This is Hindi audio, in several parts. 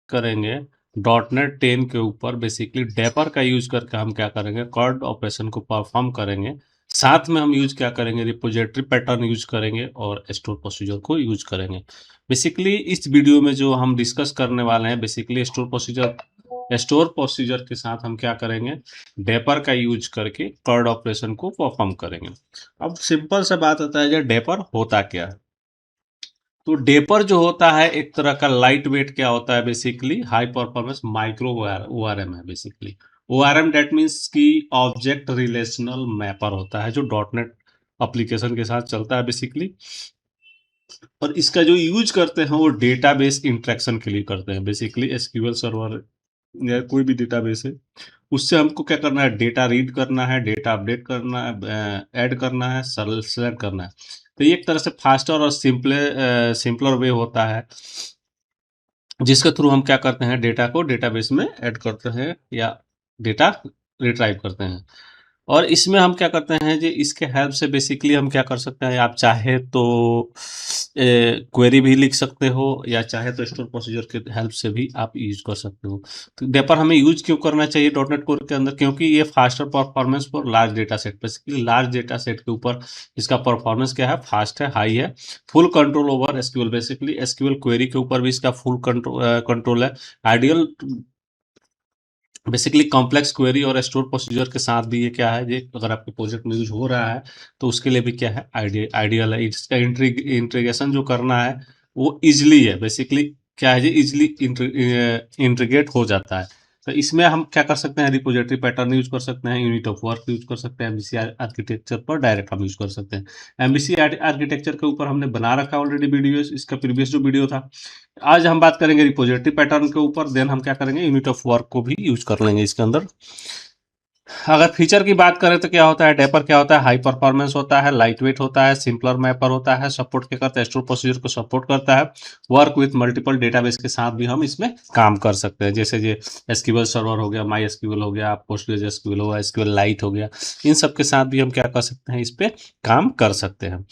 करेंगे डॉटनेट 10 के ऊपर बेसिकली डेपर का यूज करके हम क्या करेंगे कॉर्ड ऑपरेशन को परफॉर्म करेंगे। साथ में हम यूज क्या करेंगे रिपोजिटरी पैटर्न यूज करेंगे और स्टोर प्रोसीजर को यूज करेंगे। बेसिकली इस वीडियो में जो हम डिस्कस करने वाले हैं बेसिकली स्टोर प्रोसीजर के साथ हम क्या करेंगे डेपर का यूज करके कॉर्ड ऑपरेशन को परफॉर्म करेंगे। अब सिंपल सा बात आता है जो डेपर होता क्या है। तो डेपर जो होता है एक तरह का लाइट वेट क्या होता है basically high performance micro ORM है। बेसिकली ओआरएम डेट मीन्स की ऑब्जेक्ट रिलेशनल मैपर होता है जो डॉटनेट एप्लीकेशन के साथ चलता है बेसिकली। और इसका जो यूज करते हैं वो डेटाबेस इंटरेक्शन के लिए करते हैं। बेसिकली एसक्यूएल सर्वर या कोई भी डेटाबेस है उससे हमको क्या करना है डेटा रीड करना है, डेटा अपडेट करना है, ऐड करना है, सेलेक्ट करना है। तो ये एक तरह से फास्टर और सिंपलर वे होता है जिसके थ्रू हम क्या करते हैं डेटा को डेटाबेस में ऐड करते हैं या डेटा रिट्राइव करते हैं। और इसमें हम क्या करते हैं जी इसके हेल्प से बेसिकली हम क्या कर सकते हैं आप चाहे तो क्वेरी भी लिख सकते हो या चाहे तो स्टोर प्रोसीजर के हेल्प से भी आप यूज कर सकते हो। तो डेपर हमें यूज क्यों करना चाहिए डॉटनेट कोर के अंदर क्योंकि ये faster performance for large data set basically large data set के ऊपर इसका परफॉर्मेंस क्या है फास्ट है हाई है। Full control over SQL basically SQL query के ऊपर भी इसका फुल कंट्रोल है। आइडियल बेसिकली कॉम्प्लेक्स क्वेरी और स्टोर प्रोसीजर के साथ भी ये क्या है ये अगर आपके प्रोजेक्ट में यूज हो रहा है तो उसके लिए भी क्या है आइडियल है। इसका इंटीग्रेशन जो करना है वो इजिली है। बेसिकली क्या है जी इजिली इंटीग्रेट हो जाता है। तो इसमें हम क्या कर सकते हैं रिपोजिटरी पैटर्न यूज कर सकते हैं, यूनिट ऑफ वर्क यूज कर सकते हैं, एमबीसी आर्किटेक्चर पर डायरेक्ट हम यूज कर सकते हैं। एमबीसी आर्किटेक्चर के ऊपर हमने बना रखा ऑलरेडी वीडियो, इसका प्रीवियस जो वीडियो था। आज हम बात करेंगे रिपोजिटरी पैटर्न के ऊपर, देन हम क्या करेंगे यूनिट ऑफ वर्क को भी यूज कर लेंगे इसके अंदर। अगर फीचर की बात करें तो क्या होता है डेपर क्या होता है हाई परफॉर्मेंस होता है, लाइट वेट होता है, सिंपलर मैपर होता है, सपोर्ट क्या करता है स्टोर प्रोसीजर को सपोर्ट करता है, वर्क विथ मल्टीपल डेटाबेस के साथ भी हम इसमें काम कर सकते हैं जैसे ये एसक्यूएल सर्वर हो गया, माई एसक्यूएल हो गया, पोस्टग्रेज एसक्यूएल हो गया, एसक्यूएल लाइट हो गया, इन सब के साथ भी हम क्या कर सकते हैं इस पे काम कर सकते हैं।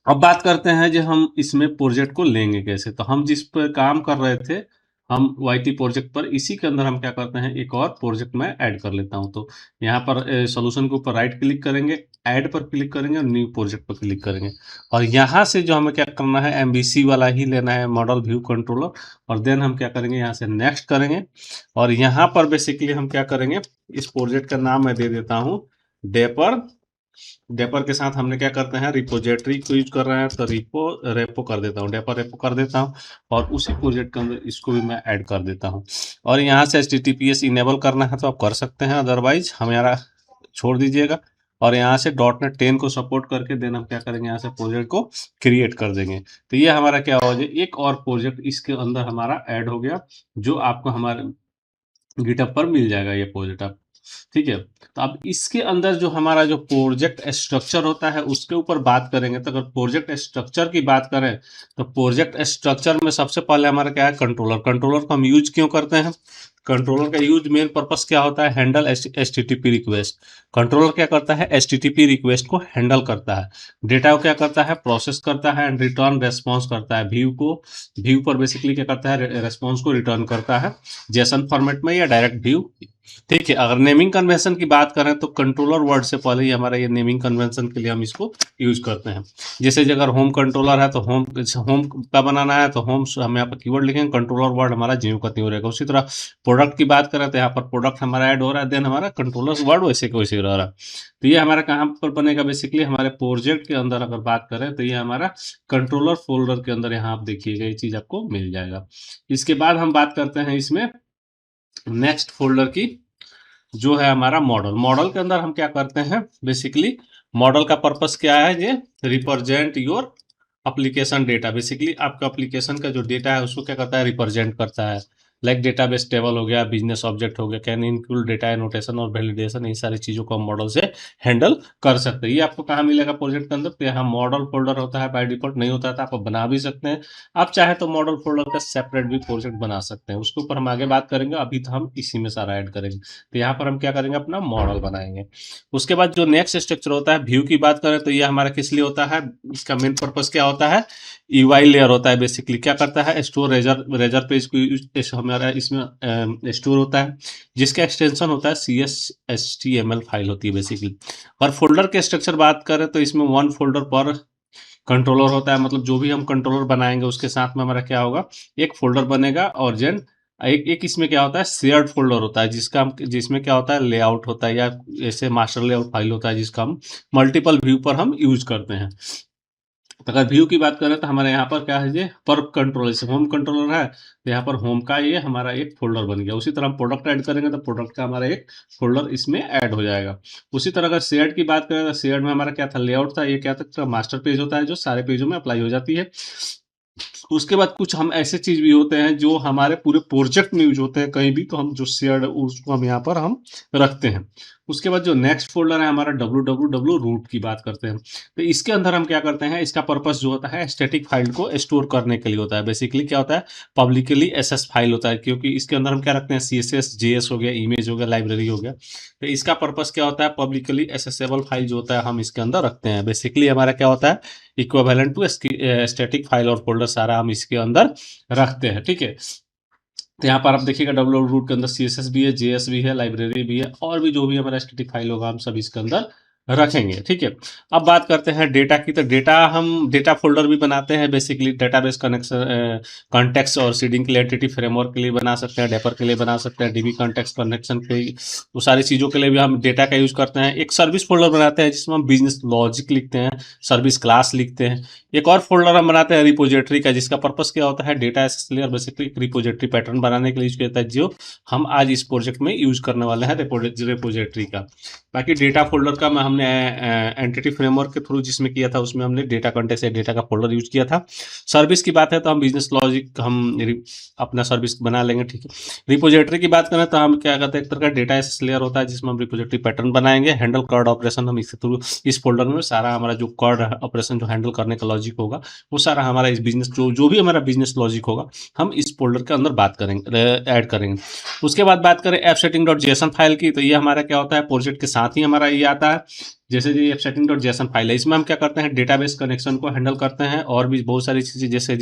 अब बात करते हैं जो हम इसमें प्रोजेक्ट को लेंगे कैसे। तो हम जिस पर काम कर रहे थे हम वाईटी प्रोजेक्ट पर इसी के अंदर हम क्या करते हैं एक और प्रोजेक्ट में ऐड कर लेता हूं। तो यहाँ पर सॉल्यूशन के ऊपर राइट क्लिक करेंगे, ऐड पर क्लिक करेंगे और न्यू प्रोजेक्ट पर क्लिक करेंगे। और यहाँ से जो हमें क्या करना है एमबीसी वाला ही लेना है मॉडल व्यू कंट्रोलर। और देन हम क्या करेंगे यहाँ से नेक्स्ट करेंगे और यहाँ पर बेसिकली हम क्या करेंगे इस प्रोजेक्ट का नाम मैं दे देता हूँ डेपर। डेपर के साथ हमने क्या करते हैं रिपोजिटरी को यूज कर रहे हैं तो रेपो कर देता हूँ, डेपर रेपो कर देता हूँ और उसी प्रोजेक्ट के अंदर इसको भी मैं ऐड कर देता हूँ। और यहाँ से HTTPS इनेबल करना है तो आप कर सकते हैं, अदरवाइज हमारा छोड़ दीजिएगा। और यहाँ से डॉटनेट 10 को सपोर्ट करके देन हम क्या करेंगे यहाँ से प्रोजेक्ट को क्रिएट कर देंगे। तो ये हमारा क्या हो जाए एक और प्रोजेक्ट इसके अंदर हमारा ऐड हो गया जो आपको हमारे गिटहब पर मिल जाएगा ये प्रोजेक्ट आप। ठीक है, तो अब इसके अंदर जो हमारा जो प्रोजेक्ट स्ट्रक्चर होता है उसके ऊपर बात करेंगे। तो अगर प्रोजेक्ट स्ट्रक्चर की बात करें तो प्रोजेक्ट स्ट्रक्चर में सबसे पहले हमारा क्या है कंट्रोलर। कंट्रोलर को हम यूज क्यों करते हैं, कंट्रोलर का यूज मेन पर्पस क्या होता है हैंडल HTTP रिक्वेस्ट। कंट्रोलर क्या करता है HTTP रिक्वेस्ट को हैंडल करता है, डेटा को क्या करता है प्रोसेस करता है एंड रिटर्न रेस्पॉन्स करता है। व्यू पर बेसिकली क्या करता है रेस्पॉन्स को रिटर्न करता है जेसन फॉर्मेट में या डायरेक्ट व्यू। ठीक है, अगर नेमिंग कन्वेंशन की बात करें तो कंट्रोलर वर्ड से पहले ही हमारा ये नेमिंग कन्वेंशन के लिए हम इसको यूज करते हैं। जैसे अगर होम कंट्रोलर है तो होम का बनाना है तो होम हम यहाँ पर कीवर्ड लिखेंगे, कंट्रोलर वर्ड हमारा ज्यों का त्यों रहेगा। उसी तरह प्रोडक्ट की बात करें तो यहाँ पर प्रोडक्ट हमारा ऐड हो रहा है, देन हमारा कंट्रोलर वर्ड वैसे के वैसे रह रहा है। तो ये हमारा कहाँ पर बनेगा बेसिकली हमारे प्रोजेक्ट के अंदर अगर बात करें तो ये हमारा कंट्रोलर फोल्डर के अंदर यहाँ आप देखिएगा ये चीज आपको मिल जाएगा। इसके बाद हम बात करते हैं इसमें नेक्स्ट फोल्डर की जो है हमारा मॉडल। मॉडल के अंदर हम क्या करते हैं बेसिकली मॉडल का पर्पस क्या है ये represent your application data. Basically आपका एप्लीकेशन का जो डेटा है उसको क्या करता है रिप्रेजेंट करता है। लाइक डेटाबेस टेबल हो गया, बिजनेस ऑब्जेक्ट हो गया, कैन इंक्लूड डेटा एनोटेशन और वैलिडेशन, इन सारी चीज़ों को हम मॉडल से हैंडल कर सकते हैं। ये आपको कहाँ मिलेगा प्रोजेक्ट के अंदर? तो यहाँ मॉडल फोल्डर होता है, बाय डिफॉल्ट नहीं होता था, आप बना भी सकते हैं। आप चाहे तो मॉडल फोल्डर का सेपरेट भी प्रोजेक्ट बना सकते हैं, उसके ऊपर हम आगे बात करेंगे। अभी तो हम इसी में सारा ऐड करेंगे। तो यहाँ पर हम क्या करेंगे, अपना मॉडल बनाएंगे। उसके बाद जो नेक्स्ट स्ट्रक्चर होता है, व्यू की बात करें तो ये हमारा किस लिए होता है, इसका मेन पर्पस क्या होता है, यूआई लेयर होता है। बेसिकली क्या करता है, स्टोर रेजर पेज को हमारा इसमें स्टोर होता है, जिसका एक्सटेंशन होता है CSHTML फाइल होती है बेसिकली। और फोल्डर के स्ट्रक्चर बात करें तो इसमें वन फोल्डर पर कंट्रोलर होता है, मतलब जो भी हम कंट्रोलर बनाएंगे उसके साथ में हमारा क्या होगा, एक फोल्डर बनेगा। और जेन एक एक इसमें क्या होता है, शेयर्ड फोल्डर होता है, जिसमें क्या होता है, लेआउट होता है, या ऐसे मास्टर लेआउट फाइल होता है, जिसका हम मल्टीपल व्यू पर हम यूज करते हैं। तो अगर व्यू की बात करें तो हमारे यहाँ पर क्या है, ये पर कंट्रोलर, जैसे होम कंट्रोलर है तो यहाँ पर होम का ये हमारा एक फोल्डर बन गया। उसी तरह हम प्रोडक्ट ऐड करेंगे तो प्रोडक्ट का हमारा एक फोल्डर इसमें ऐड हो जाएगा। उसी तरह अगर शेयर्ड की बात करें तो शेयर्ड में हमारा क्या था, लेआउट था, ये क्या था, मास्टर पेज होता है, जो सारे पेजों में अप्लाई हो जाती है। उसके बाद कुछ हम ऐसे चीज भी होते हैं जो हमारे पूरे प्रोजेक्ट में यूज होते हैं कहीं भी, तो हम जो शेयर्ड उसको हम यहाँ पर हम रखते हैं। उसके बाद जो नेक्स्ट फोल्डर है हमारा www रूट की बात करते हैं। तो इसके अंदर हम क्या करते हैं, इसका पर्पस जो होता है स्टैटिक फाइल को स्टोर करने के लिए होता है। बेसिकली क्या होता है, पब्लिकली एसएस फाइल होता है, क्योंकि इसके अंदर हम क्या रखते हैं, CSS JS हो गया, इमेज हो गया, लाइब्रेरी हो गया। तो इसका पर्पस क्या होता है, पब्लिकली एसेसेबल फाइल जो होता है हम इसके अंदर रखते हैं। बेसिकली हमारा क्या होता है, इक्विवेलेंट टू स्टैटिक फाइल और फोल्डर सारा हम इसके अंदर रखते हैं। ठीक है, तो यहाँ पर आप देखिएगा डब्ल्यू रूट के अंदर CSS भी है, JS भी है, लाइब्रेरी भी है, और भी जो भी हमारा स्टैटिक फाइल होगा हम सब इसके अंदर रखेंगे। ठीक है, अब बात करते हैं डेटा की। तो डेटा हम डेटा फोल्डर भी बनाते हैं, बेसिकली डेटाबेस कनेक्शन, कॉन्टेक्स्ट और सीडिंग के लिए, एंटिटी फ्रेमवर्क के लिए बना सकते हैं, डेपर के लिए बना सकते हैं, डीबी कॉन्टेक्स्ट कनेक्शन के लिए, वो सारी चीज़ों के लिए भी हम डेटा का यूज करते हैं। एक सर्विस फोल्डर बनाते हैं जिसमें हम बिजनेस लॉजिक लिखते हैं, सर्विस क्लास लिखते हैं। एक और फोल्डर हम बनाते हैं रिपोजिटरी का, जिसका पर्पस क्या होता है, data access layer, basically repository pattern बनाने के लिए यूज किया जाता है, जो हम आज इस प्रोजेक्ट में यूज करने वाले हैं रिपोजिटरी का। बाकी डेटा फोल्डर का हमने एंटिटी फ्रेमवर्क के थ्रू जिसमें किया था, उसमें हमने डेटा कॉन्टेक्स्ट या डेटा का फोल्डर यूज किया था। सर्विस की बात है तो हम बिजनेस लॉजिक हम अपना सर्विस बना लेंगे। ठीक है, रिपोजिटरी की बात करें तो हम क्या करते हैं, एक तरह का डेटा एसेस लेयर होता है जिसमें हम रिपोजिटरी पैटर्न बनाएंगे। हैंडल कार्ड ऑपरेशन हम इसके थ्रू इस फोल्डर में सारा हमारा जो कार्ड ऑपरेशन जो हैंडल करने का लॉजिक होगा, वो सारा हमारा इस बिजनेस जो भी हमारा बिजनेस लॉजिक होगा हम इस फोल्डर के अंदर बात करेंगे, ऐड करेंगे। उसके बाद बात करें app setting dot JSON file की, तो ये हमारा क्या होता है, प्रोजेक्ट के साथ ही हमारा ये आता है। जैसे ये app setting dot JSON file है, इसमें हम क्या करते हैं, डेटाबेस कनेक्शन को हैंडल करते हैं, और भी बहुत सारी चीज़ें, जैसे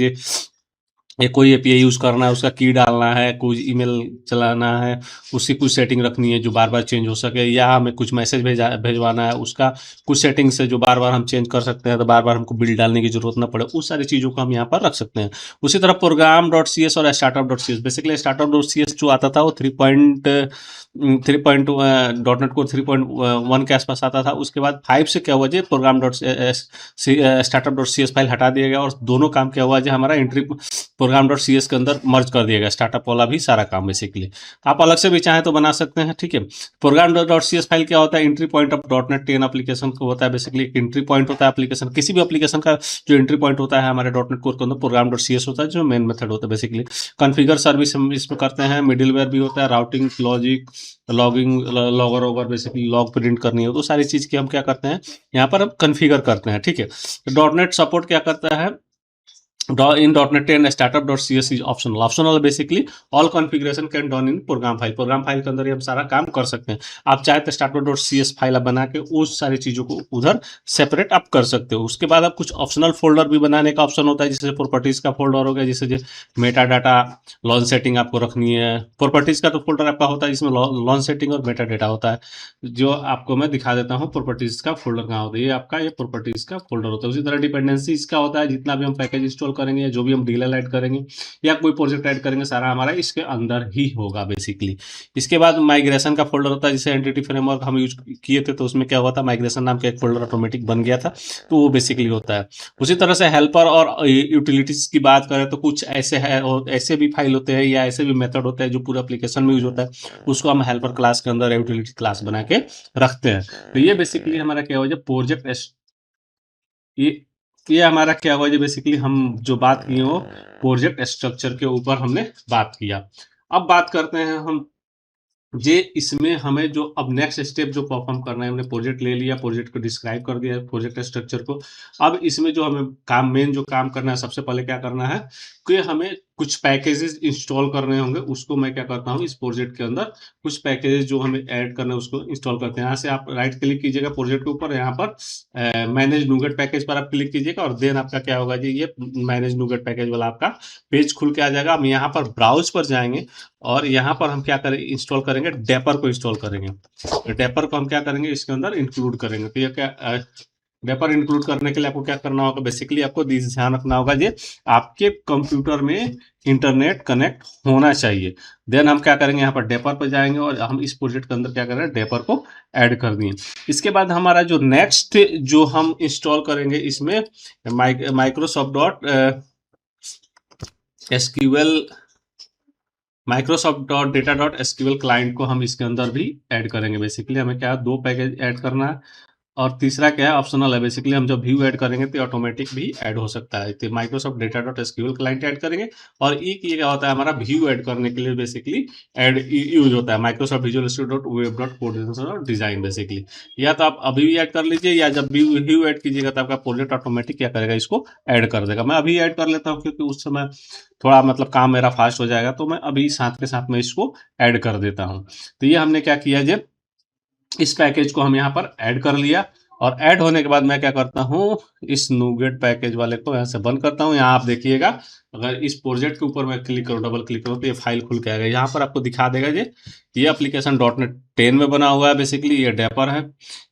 ये कोई एपीआई यूज़ करना है, उसका की डालना है, कुछ ईमेल चलाना है, उसकी कुछ सेटिंग रखनी है जो बार बार चेंज हो सके, या हमें कुछ मैसेज भेजवाना है, उसका कुछ सेटिंग्स है जो बार बार हम चेंज कर सकते हैं, तो बार बार हमको बिल डालने की जरूरत ना पड़े, उस सारी चीज़ों को हम यहाँ पर रख सकते हैं। उसी तरह प्रोग्राम डॉट सी एस और स्टार्टअप डॉट सी एस, बेसिकली स्टार्टअप डॉट सी एस जो आता था वो 3 डॉट नेट को 3.1 के आसपास आता था। उसके बाद 5 से क्या हुआ जी, program dot startup dot C S file हटा दिया गया, और दोनों काम क्या हुआ जी, हमारा entry program dot C S के अंदर मर्ज कर दिया गया, स्टार्टअप वाला भी सारा काम बेसिकली। आप अलग से भी चाहें तो बना सकते हैं। ठीक है, program dot C S file क्या होता है, entry point of dot net 10 application को होता है। बेसिकली एक एंट्री पॉइंट होता है एप्लीकेशन, किसी भी एप्लीकेशन का जो एंट्री पॉइंट होता है हमारे डॉट नेट कोर के अंदर, प्रोग्राम डॉट सी एस होता है, जो मेन मेथड होता है बेसिकली। कॉन्फ़िगर सर्विस हम इसमें करते हैं, मिडिलवेयर भी होता है, routing logic, logging, logger over, basically log print करनी हो तो सारी चीज़ की हम क्या करते हैं, यहाँ पर हम कॉन्फ़िगर करते हैं। ठीक है, डॉट नेट सपोर्ट क्या करता है, in .NET 10 startup.cs is optional basically all configuration can done in program file के अंदर ही हम सारा काम कर सकते हैं। आप चाहे तो startup.cs फाइल आप बना के उस सारी चीज़ों को उधर सेपरेट आप कर सकते हो। उसके बाद आप कुछ ऑप्शनल फोल्डर भी बनाने का ऑप्शन होता है, जैसे प्रॉपर्टीज का फोल्डर हो गया, जैसे मेटा डाटा, लॉन्च सेटिंग आपको रखनी है। प्रॉपर्टीज का तो फोल्डर आपका होता है जिसमें लॉन्च सेटिंग और मेटा डाटा होता है, जो आपको मैं दिखा देता हूँ प्रॉपर्टीज का फोल्डर कहाँ होता है। ये आपका ये प्रॉपर्टीज का फोल्डर होता है। उसी तरह डिपेंडेंसी इसका होता है, जितना भी हम पैकेज इंस्टॉल करेंगे, जो भी हम डीएलएल ऐड करेंगे या कोई प्रोजेक्ट ऐड करेंगे, सारा हमारा इसके अंदर ही होगा बेसिकली। इसके बाद माइग्रेशन का फोल्डर होता है, जैसे एंटिटी फ्रेमवर्क हम यूज किए थे तो उसमें क्या हुआ था, माइग्रेशन नाम का एक फोल्डर ऑटोमेटिक बन गया था, तो वो बेसिकली होता है। उसी तरह से हेल्पर और यूटिलिटीज की बात करें तो कुछ ऐसे है, और ऐसे भी फाइल होते हैं या ऐसे भी मेथड होते हैं जो पूरे एप्लीकेशन में यूज होता है, उसको हम हेल्पर क्लास के अंदर यूटिलिटी क्लास बना के रखते हैं। तो ये बेसिकली हमारा क्या हुआ, जब प्रोजेक्ट ये ये हमारा क्या हुआ, जो बेसिकली हम जो बात किए वो प्रोजेक्ट स्ट्रक्चर के ऊपर हमने बात किया। अब बात करते हैं हम जे इसमें हमें जो अब नेक्स्ट स्टेप जो परफॉर्म करना है, हमने प्रोजेक्ट ले लिया, प्रोजेक्ट को डिस्क्राइब कर दिया, प्रोजेक्ट स्ट्रक्चर को। अब इसमें जो हमें मेन जो काम करना है, सबसे पहले क्या करना है कि हमें कुछ पैकेजेस इंस्टॉल करने होंगे। उसको मैं क्या करता हूँ, इस प्रोजेक्ट के अंदर कुछ पैकेजेस जो हमें ऐड करना है उसको इंस्टॉल करते हैं। यहाँ से आप राइट क्लिक कीजिएगा प्रोजेक्ट के ऊपर, यहाँ पर मैनेज नूगेट पैकेज पर आप क्लिक कीजिएगा और देन आपका क्या होगा जी, ये मैनेज नूगेट पैकेज वाला आपका पेज खुल के आ जाएगा। हम यहाँ पर ब्राउज पर जाएंगे और यहाँ पर हम क्या करेंगे, इंस्टॉल करेंगे, डेपर को इंस्टॉल करेंगे। तो डेपर को हम क्या करेंगे, इसके अंदर इंक्लूड करेंगे। तो ये क्या डेपर इंक्लूड करने के लिए आपको क्या करना होगा, बेसिकली आपको ध्यान रखना होगा जी, आपके कंप्यूटर में इंटरनेट कनेक्ट होना चाहिए। देन हम क्या करेंगे, यहाँ पर डेपर पर जाएंगे और हम इस प्रोजेक्ट के अंदर क्या करेंगे, डेपर को ऐड कर दिए। इसके बाद हमारा जो नेक्स्ट जो हम इंस्टॉल करेंगे इसमें Microsoft dot SQL Microsoft dot data dot SQL client को हम इसके अंदर भी ऐड करेंगे। बेसिकली हमें क्या दो पैकेज ऐड करना है और तीसरा क्या है, ऑप्शनल है। बेसिकली हम जब व्यू ऐड करेंगे तो ऑटोमेटिक भी ऐड हो सकता है। तो Microsoft data dot SQL client add करेंगे और एक ये क्या होता है, हमारा व्यू ऐड करने के लिए बेसिकली ऐड यूज होता है Microsoft visual studio dot web dot coordination और डिजाइन। बेसिकली या तो आप अभी भी ऐड कर लीजिए या जब भी व्यू ऐड कीजिएगा तो आपका प्रोजेक्ट ऑटोमेटिक क्या करेगा, इसको ऐड कर देगा। मैं अभी ऐड कर लेता हूँ क्योंकि उस समय थोड़ा मतलब काम मेरा फास्ट हो जाएगा, तो मैं अभी साथ के साथ में इसको ऐड कर देता हूँ। तो ये हमने क्या किया जी, इस पैकेज को हम यहाँ पर ऐड कर लिया और ऐड होने के बाद मैं क्या करता हूँ, इस नूगेट पैकेज वाले को यहाँ से बंद करता हूँ। यहाँ आप देखिएगा, अगर इस प्रोजेक्ट के ऊपर मैं क्लिक करूँ, डबल क्लिक करूँ तो ये फाइल खुल के आएगा। यहाँ पर आपको दिखा देगा ये एप्लीकेशन .NET 10 में बना हुआ है। बेसिकली ये डेपर है,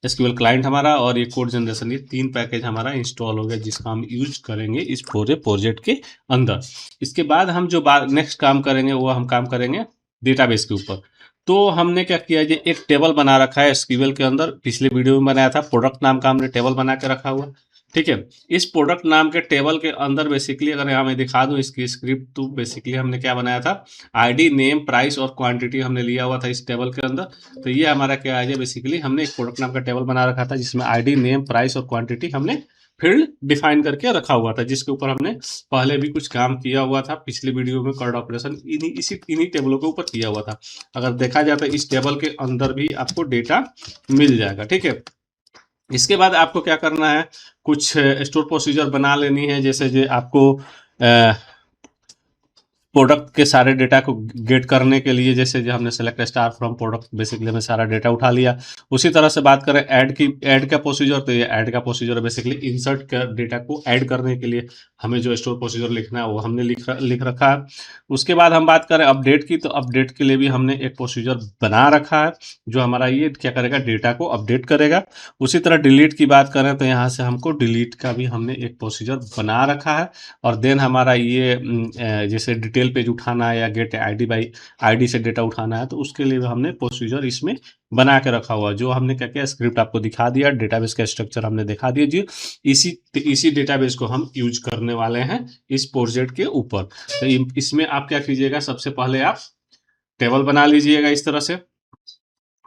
एसक्यूएल क्लाइंट हमारा और ये कोड जनरेशन, ये 3 पैकेज हमारा इंस्टॉल हो गया जिसका हम यूज करेंगे इस पूरे प्रोजेक्ट के अंदर। इसके बाद हम जो नेक्स्ट काम करेंगे वो हम काम करेंगे डेटाबेस के ऊपर। तो हमने क्या किया, ये एक टेबल बना रखा है एसक्यूएल के अंदर, पिछले वीडियो में बनाया था, प्रोडक्ट नाम का हमने टेबल बना के रखा हुआ। ठीक है, इस प्रोडक्ट नाम के टेबल के अंदर बेसिकली अगर यहाँ मैं दिखा दूं इसकी स्क्रिप्ट, तो बेसिकली हमने क्या बनाया था, आईडी, नेम, प्राइस और क्वांटिटी हमने लिया हुआ था इस टेबल के अंदर। तो ये हमारा क्या है, बेसिकली हमने एक प्रोडक्ट नाम का टेबल बना रखा था जिसमें आईडी, नेम, प्राइस और क्वांटिटी हमने फील्ड डिफाइन करके रखा हुआ था, जिसके ऊपर हमने पहले भी कुछ काम किया हुआ था। पिछले वीडियो में कर्ड ऑपरेशन इन्हीं टेबलों के ऊपर किया हुआ था। अगर देखा जाए तो इस टेबल के अंदर भी आपको डेटा मिल जाएगा। ठीक है, इसके बाद आपको क्या करना है, कुछ स्टोर प्रोसीजर बना लेनी है। जैसे जो आपको प्रोडक्ट के सारे डेटा को गेट करने के लिए, जैसे जो हमने select star from product, basically हमें सारा डेटा उठा लिया। उसी तरह से बात करें ऐड का प्रोसीजर, तो ये ऐड का प्रोसीजर है। बेसिकली इंसर्ट कर डेटा को ऐड करने के लिए हमें जो स्टोर प्रोसीजर लिखना है वो हमने लिख रखा है। उसके बाद हम बात करें अपडेट की, तो अपडेट के लिए भी हमने एक प्रोसीजर बना रखा है जो हमारा ये क्या करेगा, डेटा को अपडेट करेगा। उसी तरह डिलीट की बात करें तो यहाँ से हमको डिलीट का भी हमने एक प्रोसीजर बना रखा है। और देन हमारा ये जैसे डिटेल पेज उठाना है या गेट आईडी बाई आईडी से डेटा उठाना है, तो उसके लिए भी हमने प्रोसीजर इसमें बना के रखा हुआ। जो हमने क्या किया, स्क्रिप्ट आपको दिखा दिया, डेटाबेस का स्ट्रक्चर हमने दिखा दिया जी। इसी डेटाबेस को हम यूज करने वाले हैं इस प्रोजेक्ट के ऊपर। तो इसमें आप क्या कीजिएगा, सबसे पहले आप टेबल बना लीजिएगा इस तरह से,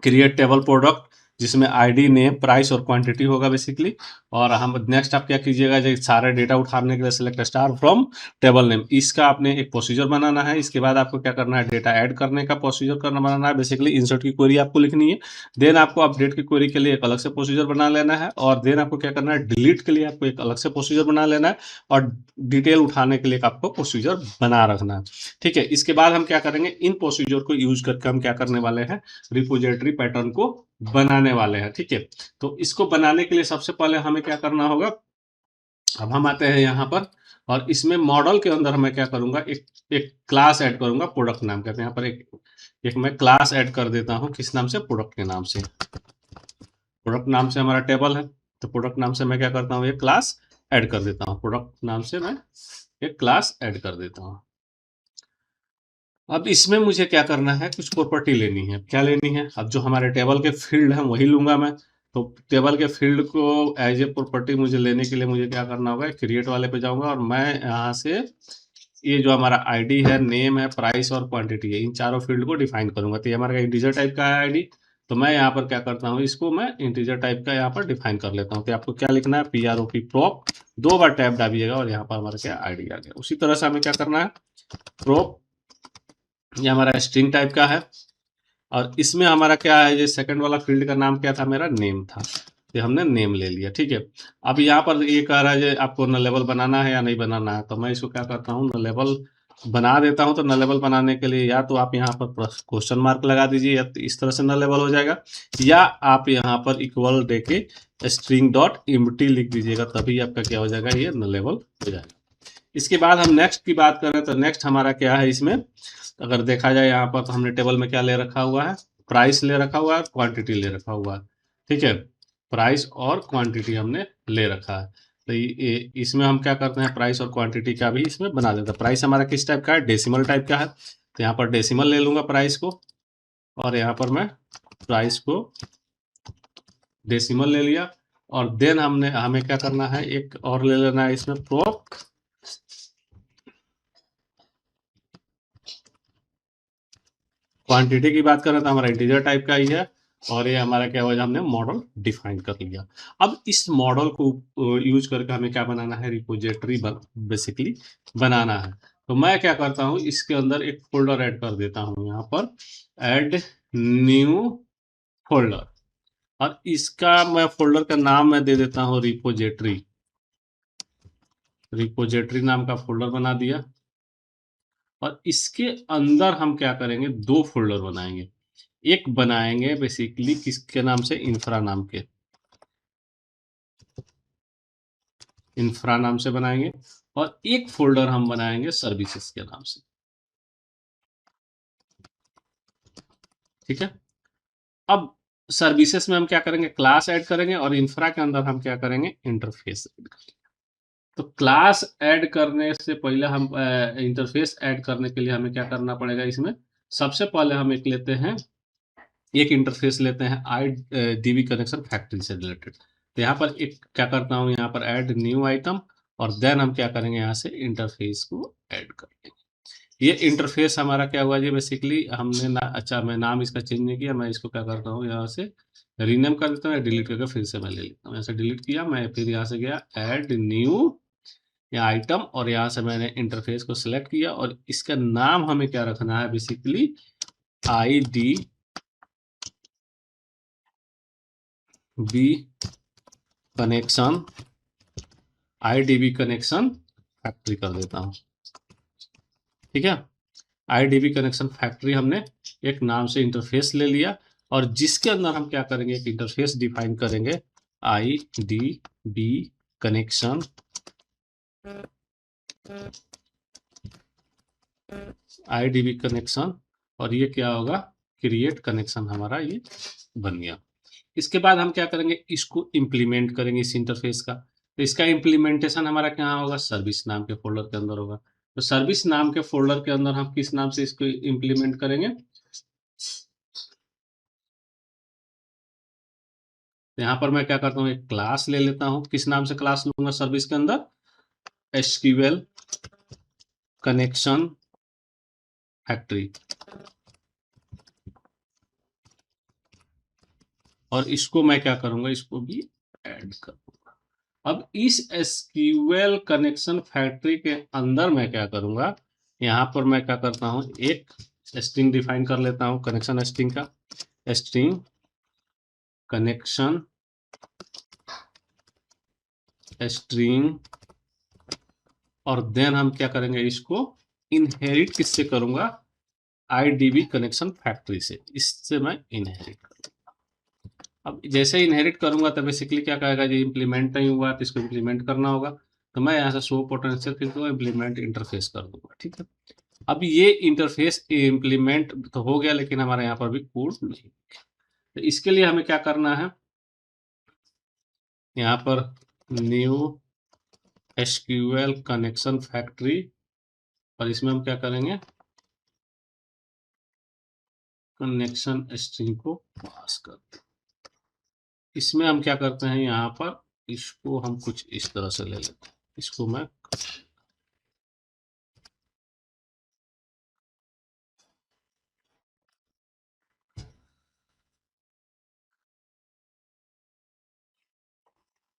क्रिएट टेबल प्रोडक्ट, जिसमें आईडी, नेम, प्राइस और क्वांटिटी होगा बेसिकली। और हम नेक्स्ट आप क्या कीजिएगा, जो सारे डेटा उठाने के लिए select star from table name, इसका आपने एक प्रोसीजर बनाना है। इसके बाद आपको क्या करना है, डेटा ऐड करने का प्रोसीजर बनाना है। बेसिकली इंसर्ट की क्वेरी आपको लिखनी है। देन आपको अपडेट की क्वेरी के लिए एक अलग से प्रोसीजर बना लेना है। और देन आपको क्या करना है, डिलीट के लिए आपको एक अलग से प्रोसीजर बना लेना है। और डिटेल उठाने के लिए आपको प्रोसीजर बना रखना है। ठीक है, इसके बाद हम क्या करेंगे, इन प्रोसीजर को यूज करके हम क्या करने वाले हैं, रिपोजिटरी पैटर्न को बनाने वाले हैं। ठीक है, तो इसको बनाने के लिए सबसे पहले हमें क्या करना होगा, अब हम आते हैं यहाँ पर और इसमें मॉडल के अंदर मैं क्या करूंगा, एक क्लास ऐड करूंगा प्रोडक्ट नाम का। यहाँ पर एक मैं क्लास ऐड कर देता हूँ, किस नाम से, प्रोडक्ट के नाम से। प्रोडक्ट नाम से हमारा टेबल है, तो प्रोडक्ट नाम से मैं क्या करता हूँ, एक क्लास ऐड कर देता हूँ। प्रोडक्ट नाम से मैं एक क्लास ऐड कर देता हूँ। अब इसमें मुझे क्या करना है, कुछ प्रॉपर्टी लेनी है। क्या लेनी है, अब जो हमारे टेबल के फील्ड है वही लूंगा मैं। तो टेबल के फील्ड को एज ए प्रॉपर्टी मुझे लेने के लिए मुझे क्या करना होगा, क्रिएट वाले पे जाऊंगा और मैं यहाँ से ये जो हमारा आईडी है, नेम है, प्राइस और क्वांटिटी है, इन चारों फील्ड को डिफाइन करूंगा। तो ये हमारा इंटीजर टाइप का है आईडी, तो मैं यहाँ पर क्या करता हूँ, इसको मैं इंटीजर टाइप का यहाँ पर डिफाइन कर लेता हूँ। तो आपको क्या लिखना है, PROP प्रॉप, 2 बार टैब दाबिएगा और यहाँ पर हमारा क्या आईडी आ गया। उसी तरह से हमें क्या करना है, प्रॉप ये हमारा स्ट्रिंग टाइप का है और इसमें हमारा क्या है, ये सेकंड वाला फील्ड का नाम क्या था, मेरा नेम था, ये हमने नेम ले लिया। ठीक है, अब यहाँ पर ये कह रहा है ये आपको नलेबल बनाना है या नहीं बनाना है, तो मैं इसको क्या करता हूँ, नलेबल बना देता हूँ। तो नलेबल बनाने के लिए या तो आप यहाँ पर क्वेश्चन मार्क लगा दीजिए, या तो इस तरह से नलेबल हो जाएगा, या आप यहाँ पर इक्वल दे के स्ट्रिंग डॉट एम्प्टी लिख दीजिएगा, तभी आपका क्या हो जाएगा, ये नलेबल हो जाएगा। इसके बाद हम नेक्स्ट की बात करें तो नेक्स्ट हमारा क्या है, इसमें अगर देखा जाए यहाँ पर, तो हमने टेबल में क्या ले रखा हुआ है, प्राइस ले रखा हुआ है, क्वांटिटी ले रखा हुआ है। ठीक है, प्राइस और क्वांटिटी हमने ले रखा है। तो इसमें हम क्या करते हैं, प्राइस और क्वांटिटी का भी इसमें बना देते हैं। प्राइस हमारा किस टाइप का है, डेसिमल टाइप का है, तो यहाँ पर डेसिमल ले लूंगा प्राइस को, और यहाँ पर मैं प्राइस को डेसिमल ले लिया। और देन हमें क्या करना है, एक और ले लेना है इसमें प्रोक। क्वांटिटी की बात करें तो हमारा इंटीजर टाइप का ही है, और ये हमारा क्या हुआ, हमने मॉडल डिफाइन कर लिया। अब इस मॉडल को यूज करके हमें क्या बनाना है, रिपोजिटरी बेसिकली बनाना है। तो मैं क्या करता हूँ, इसके अंदर एक फोल्डर ऐड कर देता हूँ, यहाँ पर ऐड न्यू फोल्डर, और इसका मैं फोल्डर का नाम मैं दे देता हूँ रिपोजिटरी। रिपोजिटरी नाम का फोल्डर बना दिया, और इसके अंदर हम क्या करेंगे, दो फोल्डर बनाएंगे। एक बनाएंगे बेसिकली किसके नाम से, इंफ्रा नाम के, इंफ्रा नाम से बनाएंगे, और एक फोल्डर हम बनाएंगे सर्विसेज के नाम से। ठीक है, अब सर्विसेज में हम क्या करेंगे, क्लास ऐड करेंगे, और इंफ्रा के अंदर हम क्या करेंगे, इंटरफेस ऐड करेंगे। तो क्लास ऐड करने से पहले हम इंटरफेस ऐड करने के लिए हमें क्या करना पड़ेगा, इसमें सबसे पहले हम एक लेते हैं, एक इंटरफेस लेते हैं आई डीबी कनेक्शन फैक्ट्री से रिलेटेड। तो यहाँ पर एक क्या करता हूँ, यहाँ पर ऐड न्यू आइटम, और देन हम क्या करेंगे, यहाँ से इंटरफेस को ऐड कर लेंगे। ये इंटरफेस हमारा क्या हुआ जी, बेसिकली हमने अच्छा मैं नाम इसका चेंज नहीं किया, मैं इसको क्या करता हूँ, यहाँ से रीनेम कर देता हूँ, या डिलीट करके फिर से मैं ले लेता हूँ। यहाँ से डिलीट किया मैं, फिर यहाँ से गया ऐड न्यू या आइटम, और यहाँ से मैंने इंटरफेस को सिलेक्ट किया, और इसका नाम हमें क्या रखना है, basically I D B connection, IDB connection factory कर देता हूं। ठीक है, आईडीबी कनेक्शन फैक्ट्री हमने एक नाम से इंटरफेस ले लिया, और जिसके अंदर हम क्या करेंगे, एक इंटरफेस डिफाइन करेंगे, I D B connection IDB connection, और ये क्या होगा, क्रिएट कनेक्शन हमारा ये बन गया। इसके बाद हम क्या करेंगे, इसको इम्प्लीमेंट करेंगे इस इंटरफेस का। तो इसका इम्प्लीमेंटेशन हमारा क्या होगा, सर्विस नाम के फोल्डर के अंदर होगा। तो सर्विस नाम के फोल्डर के अंदर हम किस नाम से इसको इम्प्लीमेंट करेंगे, तो यहाँ पर मैं क्या करता हूँ, एक क्लास ले लेता हूँ। किस नाम से क्लास लूंगा सर्विस के अंदर, एसक्यूएल कनेक्शन फैक्ट्री, और इसको मैं क्या करूंगा, इसको भी ऐड करूंगा। अब इस एसक्यूएल कनेक्शन फैक्ट्री के अंदर मैं क्या करूंगा, यहाँ पर मैं क्या करता हूँ, एक स्ट्रिंग डिफाइन कर लेता हूँ, कनेक्शन स्ट्रिंग का, स्ट्रिंग कनेक्शन स्ट्रिंग, और देन हम क्या करेंगे, इसको इनहेरिट किससे करूंगा, आईडीबी कनेक्शन फैक्ट्री से, इससे मैं इनहेरिट करूंगा। अब जैसे इनहेरिट करूंगा तो बेसिकली क्या कहेगा, ये इंप्लीमेंट नहीं हुआ, तो इसको इंप्लीमेंट करना होगा। तो मैं यहाँ से शो पोटेंशियल फिर को इम्प्लीमेंट इंटरफेस कर दूंगा। ठीक है, अब ये इंटरफेस इम्प्लीमेंट तो हो गया, लेकिन हमारे यहाँ पर भी कोड नहीं। तो इसके लिए हमें क्या करना है, यहाँ पर न्यू एसक्यूएल कनेक्शन फैक्ट्री, और इसमें हम क्या करेंगे, कनेक्शन स्ट्रिंग को पास कर। इसमें हम क्या करते हैं, यहाँ पर इसको हम कुछ इस तरह से ले लेते हैं, इसको मैं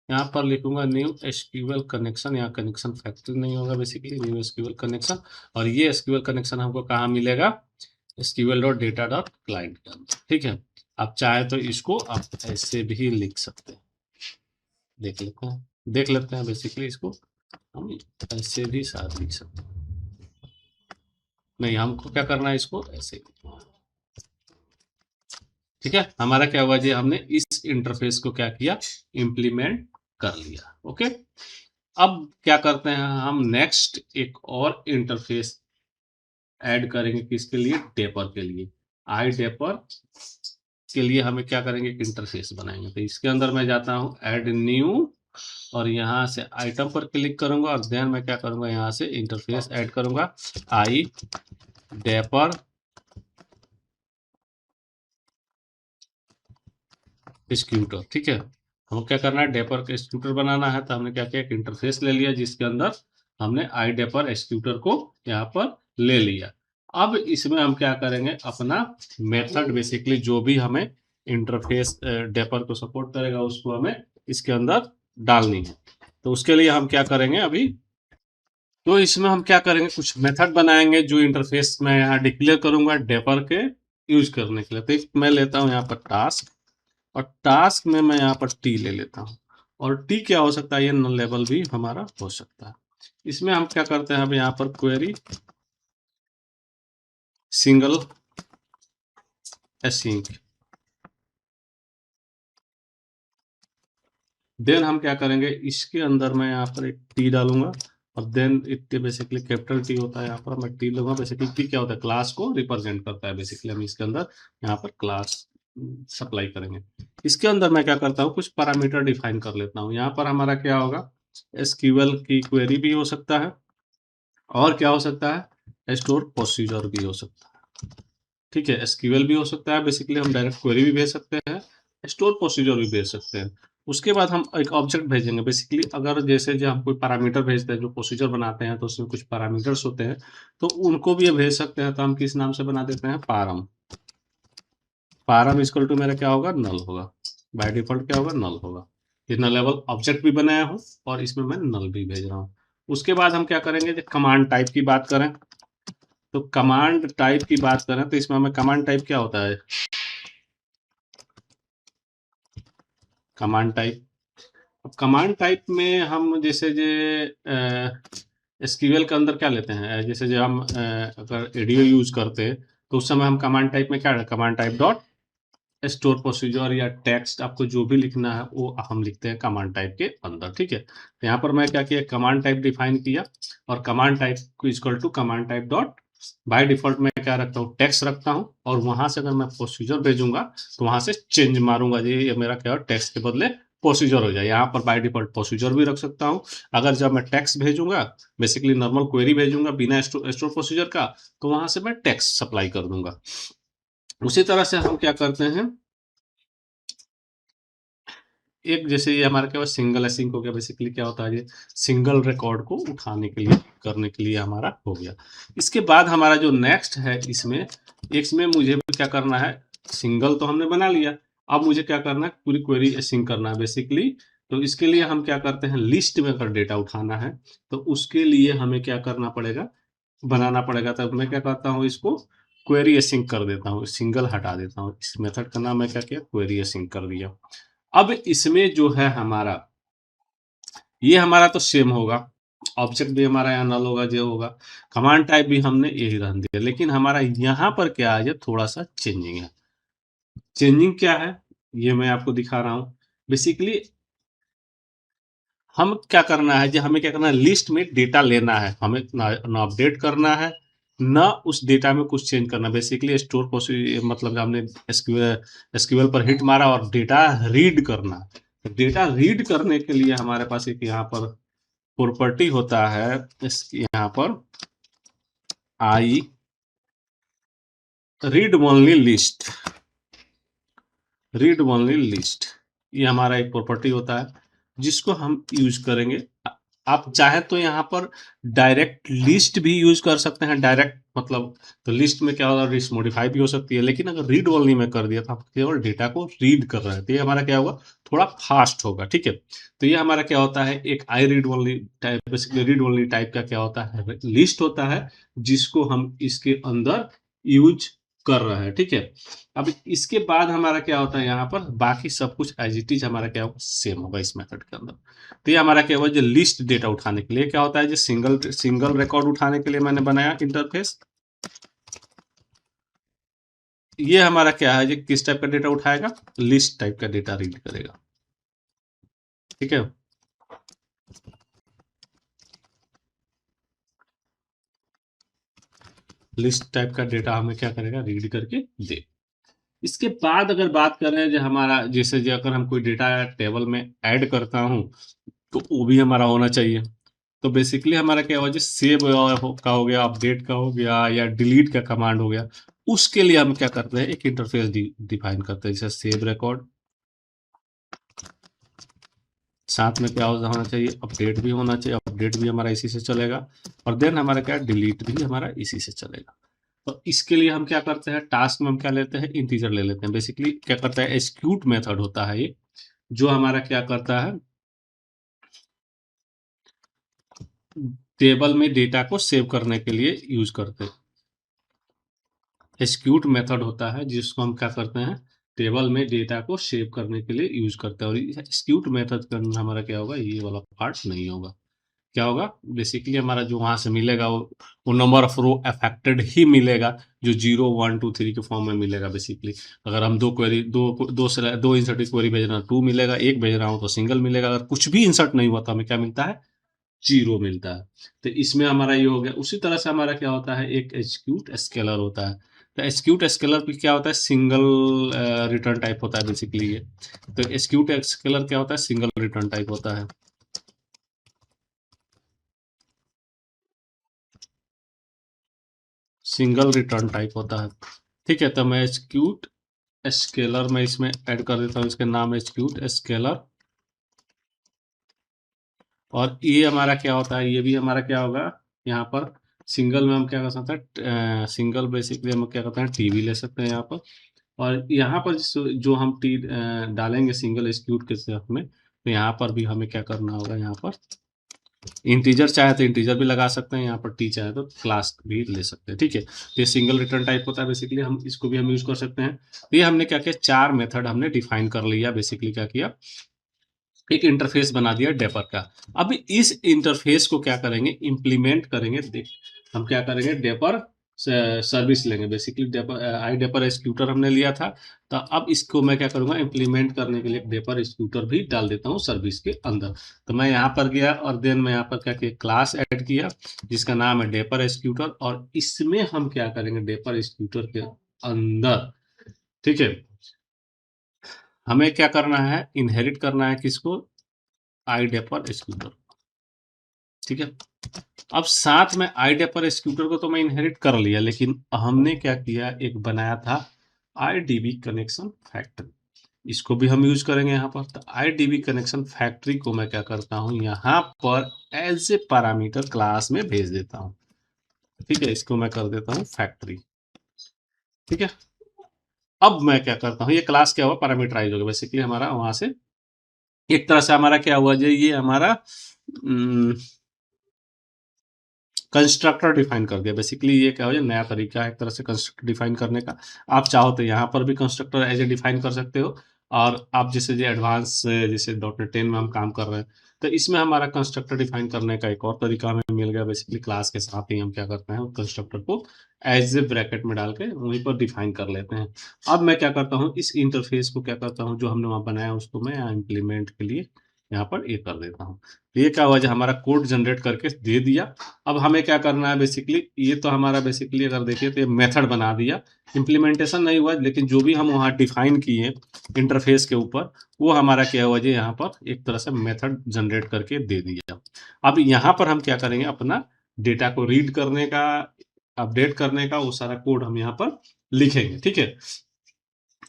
यहाँ पर लिखूंगा न्यू एसक्यूएल कनेक्शन, यहाँ कनेक्शन फैक्ट्री नहीं होगा, बेसिकली न्यू एसक्यूएल कनेक्शन। और ये एसक्यूएल कनेक्शन हमको कहाँ मिलेगा, SQL dot data dot client के अंदर, ठीक है। आप चाहे तो इसको आप ऐसे भी लिख सकते हैं, देख लेते हैं बेसिकली इसको हम ऐसे भी साथ लिख सकते हैं। नहीं, हमको क्या करना है, इसको ऐसे लिखना है, ठीक है। हमारा क्या हुआ जी, हमने इस इंटरफेस को क्या किया, इम्प्लीमेंट कर लिया। ओके, अब क्या करते हैं हम, नेक्स्ट एक और इंटरफेस ऐड करेंगे, किसके लिए, डेपर के लिए। आई डेपर के लिए हमें क्या करेंगे, एक इंटरफेस बनाएंगे। तो इसके अंदर मैं जाता हूँ ऐड न्यू, और यहाँ से आइटम पर क्लिक करूंगा, और देन मैं क्या करूंगा, यहाँ से इंटरफेस ऐड करूंगा, आई डेपर एक्सक्यूटर, ठीक है। हमको क्या करना है, डेपर का एक्सक्यूटर बनाना है। तो हमने क्या किया, एक इंटरफेस ले लिया जिसके अंदर हमने आई डेपर एक्सक्यूटर को यहाँ पर ले लिया। अब इसमें हम क्या करेंगे, अपना मेथड बेसिकली जो भी हमें इंटरफेस डेपर को सपोर्ट करेगा उसको हमें इसके अंदर डालनी है। तो उसके लिए हम क्या करेंगे अभी, तो इसमें हम क्या करेंगे, कुछ मेथड बनाएंगे जो इंटरफेस मैं यहाँ डिक्लेयर करूंगा डेपर के यूज करने के लिए। तो मैं लेता हूँ यहाँ पर टास्क, और टास्क में मैं यहाँ पर टी ले लेता हूँ, और टी क्या हो सकता है, ये नल लेवल भी हमारा हो सकता है। इसमें हम क्या करते हैं, अब यहाँ पर क्वेरी सिंगल एसिंक, देन हम क्या करेंगे, इसके अंदर मैं यहाँ पर एक टी डालूंगा, और then it basically capital T होता है, यहाँ पर मैं टी लूंगा। बेसिकली टी क्या होता है, क्लास को रिप्रेजेंट करता है। बेसिकली हम इसके अंदर यहाँ पर क्लास सप्लाई करेंगे। इसके अंदर मैं क्या करता हूँ, कुछ पैरामीटर डिफाइन कर लेता हूँ। यहाँ पर हमारा क्या होगा, एसक्यूएल की क्वेरी भी हो सकता है, और क्या हो सकता है, स्टोर प्रोसीजर भी हो सकता है, ठीक है। एसक्यूएल भी हो सकता है, बेसिकली हम डायरेक्ट क्वेरी भी भेज सकते हैं, स्टोर प्रोसीजर भी भेज सकते हैं। उसके बाद हम एक ऑब्जेक्ट भेजेंगे। बेसिकली अगर जैसे जो हम कोई पैरामीटर भेजते हैं, जो प्रोसीजर बनाते हैं, तो उसमें कुछ पैरामीटर्स होते हैं, तो उनको भी ये भेज सकते हैं। तो हम किस नाम से बना देते हैं, पारम। पारम इक्वल टू मेरा क्या होगा, नल होगा। बाय डिफॉल्ट क्या होगा, नल होगा। इतना लेवल ऑब्जेक्ट भी बनाया हूँ, और इसमें मैं नल भी भेज रहा हूँ। उसके बाद हम क्या करेंगे, जब कमांड टाइप की बात करें, तो कमांड टाइप की बात करें तो इसमें हमें कमांड टाइप क्या होता है, कमांड टाइप। अब कमांड टाइप में हम जैसे जे एसक्यूएल के अंदर क्या लेते हैं, जैसे जो हम अगर एडीओ यूज करते हैं, तो उस समय हम कमांड टाइप में क्या है, command type dot store procedure या टेक्स्ट, आपको जो भी लिखना है वो हम लिखते हैं कमांड टाइप के अंदर, ठीक है। तो यहाँ पर मैं क्या किया, कमांड टाइप डिफाइन किया, और कमांड टाइप को equal to command type dot, by default मैं क्या रखता हूँ, टेक्स्ट रखता हूँ, और वहां से अगर मैं प्रोसीजर भेजूंगा तो वहां से चेंज मारूंगा जी, ये मेरा क्या है, टेक्स्ट के बदले प्रोसीजर हो जाए। यहाँ पर बाय डिफॉल्ट प्रोसीजर भी रख सकता हूँ। अगर जब मैं टेक्स्ट भेजूंगा, बेसिकली नॉर्मल क्वेरी भेजूंगा बिना स्टोर प्रोसीजर का, तो वहां से मैं टेक्स्ट सप्लाई कर दूंगा। उसी तरह से हम क्या करते हैं, एक जैसे ये हमारा क्या हुआ, सिंगल एसिंक हो गया। बेसिकली क्या होता है, ये सिंगल रिकॉर्ड को उठाने के लिए, करने के लिए हमारा हो गया। इसके बाद हमारा जो नेक्स्ट है, इसमें मुझे क्या करना है, सिंगल तो हमने बना लिया, अब मुझे क्या करना है, पूरी क्वेरी एसिंक करना है बेसिकली। तो इसके लिए हम क्या करते हैं, लिस्ट में अगर डेटा उठाना है तो उसके लिए हमें क्या करना पड़ेगा, बनाना पड़ेगा। तब मैं क्या करता हूँ, इसको क्वेरी एसिंक कर देता हूँ, सिंगल हटा देता हूँ। इस मेथड का नाम मैं क्या किया, क्वेरी एसिंक कर दिया। अब इसमें जो है हमारा, ये हमारा तो सेम होगा, ऑब्जेक्ट भी हमारा यहाँ नल होगा, जो होगा। कमांड टाइप भी हमने यही रहने दिया, लेकिन हमारा यहाँ पर क्या है, थोड़ा सा चेंजिंग है। चेंजिंग क्या है, ये मैं आपको दिखा रहा हूँ। बेसिकली हम क्या करना है, जो हमें क्या करना है, लिस्ट में डेटा लेना है, हमें ना अपडेट करना है, ना उस डेटा में कुछ चेंज करना। बेसिकली स्टोर प्रोसीजर मतलब हमने एसक्यूएल पर हिट मारा और डेटा रीड करना। डेटा रीड करने के लिए हमारे पास एक यहाँ पर प्रॉपर्टी होता है, यहाँ पर I read only list, read only list, ये हमारा एक प्रॉपर्टी होता है जिसको हम यूज करेंगे। आप चाहे तो यहाँ पर डायरेक्ट लिस्ट भी यूज कर सकते हैं, डायरेक्ट मतलब, तो लिस्ट में क्या होगा, लिस्ट मॉडिफाई भी हो सकती है। लेकिन अगर रीड ओनली में कर दिया तो आप केवल डेटा को रीड कर रहे हैं, तो ये हमारा क्या होगा, थोड़ा फास्ट होगा, ठीक है। तो ये हमारा क्या होता है, एक I read only type, basically read only type का क्या होता है, लिस्ट होता है, जिसको हम इसके अंदर यूज कर रहा है, ठीक है। अब इसके बाद हमारा क्या होता है, यहाँ पर बाकी सब कुछ एज इट इज हमारा क्या होगा, सेम होगा इस मेथड के अंदर। तो ये हमारा क्या हुआ, जो लिस्ट डेटा उठाने के लिए क्या होता है, जो सिंगल सिंगल रिकॉर्ड उठाने के लिए मैंने बनाया इंटरफेस। ये हमारा क्या है, जो किस टाइप का डेटा उठाएगा, लिस्ट टाइप का डेटा रीड करेगा, ठीक है। लिस्ट टाइप का डेटा हमें क्या करेगा, रीड करके दे। इसके बाद अगर बात करें जो हमारा, जैसे जो अगर हम कोई डेटा टेबल में ऐड करता हूँ तो वो भी हमारा होना चाहिए। तो बेसिकली हमारा क्या हुआ, जो सेव का हो गया, अपडेट का हो गया, या डिलीट का कमांड हो गया, उसके लिए हम क्या करते हैं, एक इंटरफेस डिफाइन करते हैं, जैसे सेव रिकॉर्ड, साथ में क्या होना चाहिए, अपडेट भी होना चाहिए, अपडेट भी हमारा इसी से चलेगा, और देन हमारा क्या, डिलीट भी हमारा इसी से चलेगा। तो इसके लिए हम क्या करते हैं, टास्क में हम क्या लेते हैं, इंटीजर ले लेते हैं। बेसिकली क्या करता है, एक्सिक्यूट मेथड होता है ये, जो हमारा क्या करता है, टेबल में डेटा को सेव करने के लिए यूज करते हैं। एक्सिक्यूट मेथड होता है जिसको हम क्या करते हैं, टेबल में डेटा को सेव करने के लिए यूज करते हैं। और एक्सिक्यूट मेथड का हमारा क्या होगा, ये वाला पार्ट नहीं होगा। क्या होगा, बेसिकली हमारा जो वहां से मिलेगा वो नंबर ऑफ रो अफेक्टेड ही मिलेगा, जो 0 1 2 3 के फॉर्म में मिलेगा। बेसिकली अगर हम दो क्वेरी, दो इंसर्ट की क्वेरी भेज रहे हैं, 2 मिलेगा, एक भेज रहा हूँ तो सिंगल मिलेगा। अगर कुछ भी इंसर्ट नहीं हुआ तो हमें क्या मिलता है, 0 मिलता है। तो इसमें हमारा ये हो गया। उसी तरह से हमारा क्या होता है, एक एक्सिक्यूट स्केलर होता है। तो एक्सिक्यूट स्केलर पे क्या होता है, सिंगल रिटर्न टाइप होता है बेसिकली ये। तो एक्सिक्यूट स्केलर क्या होता है, सिंगल रिटर्न टाइप होता है। सिंगल रिटर्न टाइप होता है, ठीक है। तो मैं एक्सिक्यूट स्केलर में इसमें ऐड कर देता हूँ, इसके नाम एक्सिक्यूट स्केलर। और ये हमारा क्या होता है, ये भी हमारा क्या होगा, यहाँ पर सिंगल में हम क्या कर सकते हैं, सिंगल बेसिकली हम क्या करते हैं, टीवी ले सकते हैं यहाँ पर। और यहाँ पर जो हम टी डालेंगे सिंगल एक्सिक्यूट के साथ में, तो यहाँ पर भी हमें क्या करना होगा, यहाँ पर इंटीजर चाहे तो इंटीजर भी लगा सकते हैं, यहाँ पर टी चाहे तो क्लास भी ले सकते हैं, ठीक है। तो ये सिंगल रिटर्न टाइप होता है बेसिकली, हम इसको भी हम यूज कर सकते हैं। तो ये हमने क्या किया, 4 मेथड हमने डिफाइन कर लिया। बेसिकली क्या किया, एक इंटरफेस बना दिया डेपर का। अब इस इंटरफेस को क्या करेंगे, इम्प्लीमेंट करेंगे। देख हम क्या करेंगे, डेपर सर्विस लेंगे। बेसिकली डेपर आई डेपर एक्सिक्यूटर हमने लिया था, तो अब इसको मैं क्या करूंगा, इम्प्लीमेंट करने के लिए डेपर एक्सिक्यूटर भी डाल देता हूँ सर्विस के अंदर। तो मैं यहाँ पर गया और देन मैं यहाँ पर क्या किया, क्लास ऐड किया जिसका नाम है डेपर एक्सिक्यूटर। और इसमें हम क्या करेंगे, डेपर एक्सिक्यूटर के अंदर, ठीक है, हमें क्या करना है, इनहेरिट करना है किसको, आई डेपर एक्सिक्यूटर, ठीक है। अब साथ में आई डेपर एक्सिक्यूटर को तो मैं इनहेरिट कर लिया, लेकिन हमने क्या किया, एक बनाया था आईडीबी कनेक्शन फैक्ट्री। इसको भी हम यूज करेंगे यहाँ पर। तो आईडीबी कनेक्शन फैक्ट्री को मैं क्या करता हूँ, यहाँ पर एज ए पैरामीटर क्लास में भेज देता हूँ, ठीक है। इसको मैं कर देता हूँ फैक्ट्री, ठीक है। अब मैं क्या करता हूँ, ये क्लास क्या हुआ, पैरामीटराइज हो गया। बेसिकली हमारा वहां से एक तरह से हमारा क्या हुआ, जो ये हमारा कंस्ट्रक्टर डिफाइन कर दिया। बेसिकली ये क्या हो जाए, नया तरीका है एक तरह से कंस्ट्रक्टर डिफाइन करने का। आप चाहो तो यहाँ पर भी कंस्ट्रक्टर एज ए डिफाइन कर सकते हो। और आप जैसे जो एडवांस जैसे .NET 10 में हम काम कर रहे हैं, तो इसमें हमारा कंस्ट्रक्टर डिफाइन करने का एक और तरीका हमें मिल गया। बेसिकली क्लास के साथ ही हम क्या करते हैं, कंस्ट्रक्टर को एज ए ब्रैकेट में डाल के वहीं पर डिफाइन कर लेते हैं। अब मैं क्या करता हूँ, इस इंटरफेस को क्या करता हूँ, जो हमने वहाँ बनाया उसको मैं इम्प्लीमेंट के लिए यहाँ पर ये कर देता हूँ। तो ये क्या हुआ, जो हमारा कोड जनरेट करके दे दिया। अब हमें क्या करना है, बेसिकली ये तो हमारा बेसिकली अगर देखिए तो ये मेथड बना दिया, इम्प्लीमेंटेशन नहीं हुआ, लेकिन जो भी हम वहाँ डिफाइन किए इंटरफेस के ऊपर, वो हमारा क्या हुआ जी, यहाँ पर एक तरह से मेथड जनरेट करके दे दिया। अब यहाँ पर हम क्या करेंगे, अपना डेटा को रीड करने का, अपडेट करने का, वो सारा कोड हम यहाँ पर लिखेंगे, ठीक है।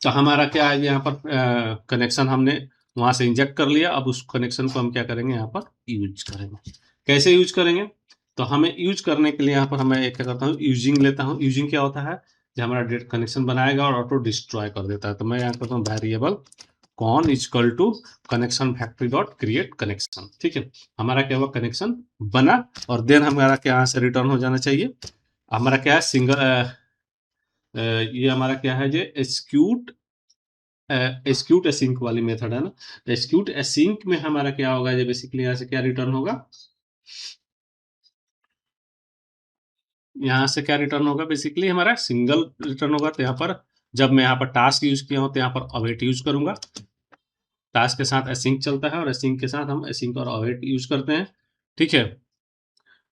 तो हमारा क्या है, यहाँ पर कनेक्शन हमने वहां से इंजेक्ट कर लिया। अब उस कनेक्शन को हम क्या करेंगे, यहाँ पर यूज करेंगे। कैसे यूज करेंगे, तो हमें यूज करने के लिए यहाँ पर हमें क्या करता हूँ, यूजिंग लेता हूँ। यूजिंग क्या होता है, जो हमारा डेट कनेक्शन बनाएगा और ऑटो डिस्ट्रॉय कर देता है। तो मैं यहाँ करता हूँ variable con equal to connection factory dot create connection, ठीक है। हमारा क्या हुआ, कनेक्शन बना, और देन हमारा क्या यहाँ से रिटर्न हो जाना चाहिए, हमारा क्या है, सिंगल ये हमारा क्या है, जो एक्यूट एसिंक वाली मेथड है ना। एक्यूट एसिंक में हमारा क्या होगा, जो बेसिकली यहाँ से क्या रिटर्न होगा, यहाँ से क्या रिटर्न होगा, बेसिकली हमारा सिंगल रिटर्न होगा। तो यहाँ पर जब मैं यहाँ पर टास्क यूज किया हूँ तो यहाँ पर अवेट यूज करूंगा। टास्क के साथ एसिंक चलता है और एसिंक के साथ हम एसिंक और अवेट यूज करते हैं, ठीक है।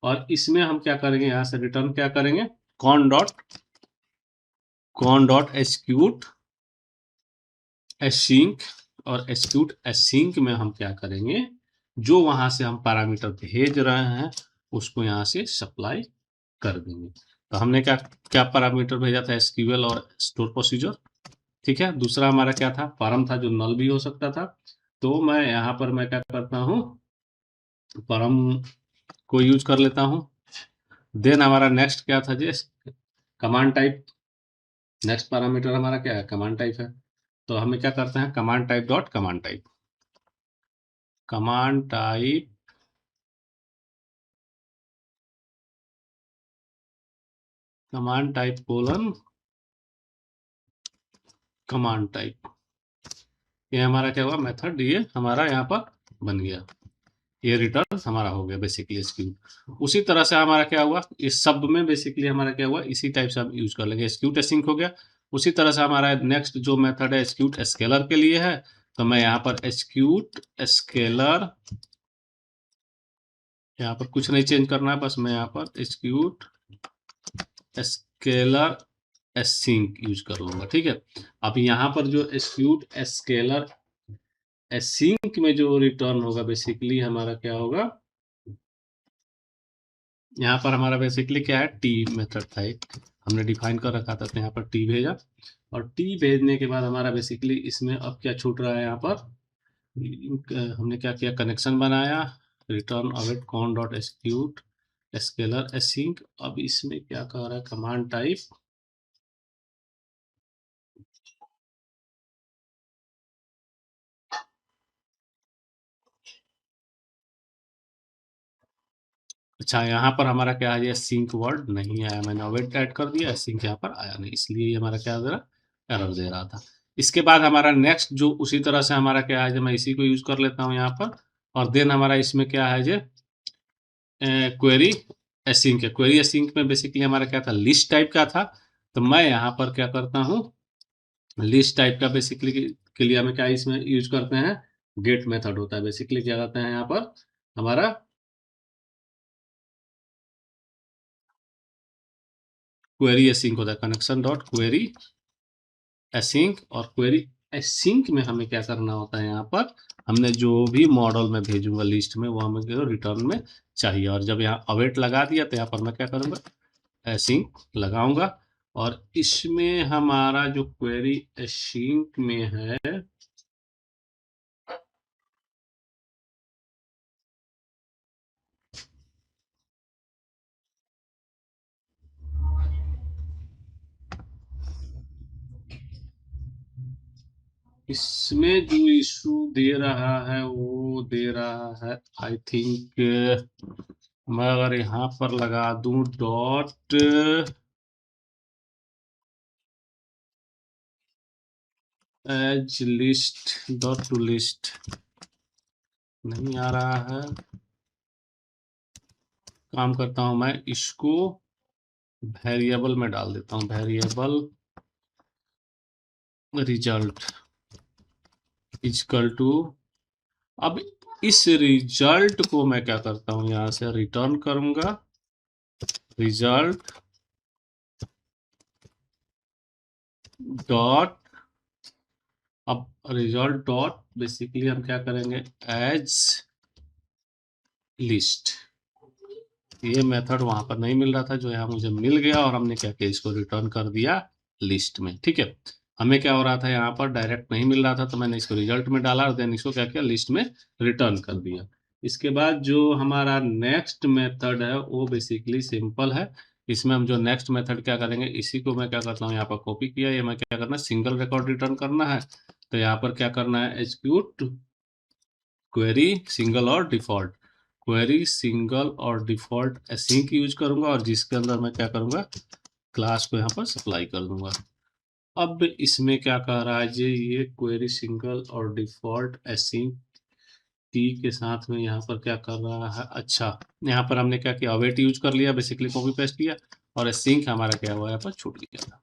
और इसमें हम क्या करेंगे, यहाँ से रिटर्न क्या करेंगे, कॉन डॉट एक्यूट एसिंक, और एक्यूट एसिंक में हम क्या करेंगे, जो वहां से हम पैरामीटर भेज रहे हैं उसको यहाँ से सप्लाई कर देंगे। तो हमने क्या क्या पैरामीटर भेजा था, एसक्यूएल और स्टोर प्रोसीजर, ठीक है। दूसरा हमारा क्या था, परम था, जो नल भी हो सकता था। तो मैं यहाँ पर मैं क्या करता हूँ, परम को यूज कर लेता हूँ। देन हमारा नेक्स्ट क्या था, जी कमांड टाइप। नेक्स्ट पैरामीटर हमारा क्या है, कमांड टाइप है। तो हमें क्या करते हैं, command type dot command type, command type colon command type. ये हमारा क्या हुआ, मेथड ये हमारा यहाँ पर बन गया। ये रिटर्न हमारा हो गया बेसिकली एसक्यूट। उसी तरह से हमारा क्या हुआ, इस सब में बेसिकली हमारा क्या हुआ, इसी टाइप से हम यूज कर लेंगे। एसक्यूट एसिंक हो गया। उसी तरह से हमारा नेक्स्ट जो मेथड है एसक्यूट स्केलर के लिए है। तो मैं यहाँ पर एसक्यूट स्केलर, यहाँ पर कुछ नहीं चेंज करना है, बस मैं यहाँ पर एसक्यूट स्केलर एसिंक यूज कर लूंगा, ठीक है। अब यहाँ पर जो एसक्यूट स्केलर एसिंक में जो रिटर्न होगा, बेसिकली हमारा क्या होगा, यहाँ पर हमारा बेसिकली क्या है, टी मेथड था एक, हमने डिफाइन कर रखा था। तो यहाँ पर टी भेजा, और टी भेजने के बाद हमारा बेसिकली इसमें अब क्या छूट रहा है, यहाँ पर हमने क्या किया, कनेक्शन बनाया, return await cone dot acute scalar async. अब इसमें क्या कह रहा है, कमांड टाइप अच्छा, यहाँ पर हमारा क्या है, ये सिंक वर्ड नहीं आया, मैंने अवेट ऐड कर दिया, सिंक यहाँ पर आया नहीं, इसलिए ये हमारा क्या दे रहा, एरर दे रहा था। इसके बाद हमारा नेक्स्ट जो उसी तरह से हमारा क्या है, जो मैं इसी को यूज कर लेता हूँ यहाँ पर। और देन हमारा इसमें क्या है, जो क्वेरी एसिंक है। क्वेरी एसिंक में बेसिकली हमारा क्या था, लिस्ट टाइप का था। तो मैं यहाँ पर क्या करता हूँ, लिस्ट टाइप का बेसिकली के लिए हमें क्या इसमें यूज करते हैं, गेट मेथड होता है। बेसिकली क्या करते हैं यहाँ पर हमारा क्वेरी एसिंक होता है, कनेक्शन डॉट क्वेरी एसिंक। और क्वेरी एसिंक में हमें क्या करना होता है, यहाँ पर हमने जो भी मॉडल में भेजूंगा लिस्ट में, वो हमें रिटर्न में चाहिए। और जब यहाँ अवेट लगा दिया तो यहाँ पर मैं क्या करूंगा, एसिंक लगाऊंगा। और इसमें हमारा जो क्वेरी एसिंक में है, इसमें जो इशू दे रहा है वो दे रहा है, आई थिंक मैं अगर यहाँ पर लगा दूं dot as list dot to list, नहीं आ रहा है। काम करता हूं, मैं इसको वेरिएबल में डाल देता हूं, वेरिएबल रिजल्ट इजकल टू। अब इस रिजल्ट को मैं क्या करता हूं, यहां से रिटर्न करूंगा रिजल्ट डॉट, अब रिजल्ट डॉट बेसिकली हम क्या करेंगे, एज लिस्ट। ये मेथड वहां पर नहीं मिल रहा था, जो यहाँ मुझे मिल गया, और हमने क्या किया, इसको रिटर्न कर दिया लिस्ट में, ठीक है। हमें क्या हो रहा था, यहाँ पर डायरेक्ट नहीं मिल रहा था, तो मैंने इसको रिजल्ट में डाला और देन इसको क्या किया, लिस्ट में रिटर्न कर दिया। इसके बाद जो हमारा नेक्स्ट मेथड है वो बेसिकली सिंपल है। इसमें हम जो नेक्स्ट मेथड क्या करेंगे, इसी को मैं क्या करता हूँ, यहाँ पर कॉपी किया, ये मैं क्या करना है, सिंगल रिकॉर्ड रिटर्न करना है। तो यहाँ पर क्या करना है, एक्यूट क्वेरी सिंगल और डिफॉल्ट, क्वेरी सिंगल और डिफॉल्ट एसिंक यूज करूंगा, और जिसके अंदर मैं क्या करूंगा, क्लास को यहाँ पर सप्लाई कर दूंगा। अब इसमें क्या कह रहा है जी, ये क्वेरी सिंगल और डिफॉल्ट एसिंक टी के साथ में यहाँ पर क्या कर रहा है, अच्छा यहाँ पर हमने क्या किया, अवेट यूज कर लिया, बेसिकली कॉपी पेस्ट किया, और सिंक हमारा क्या हुआ यहाँ पर छूट गया था।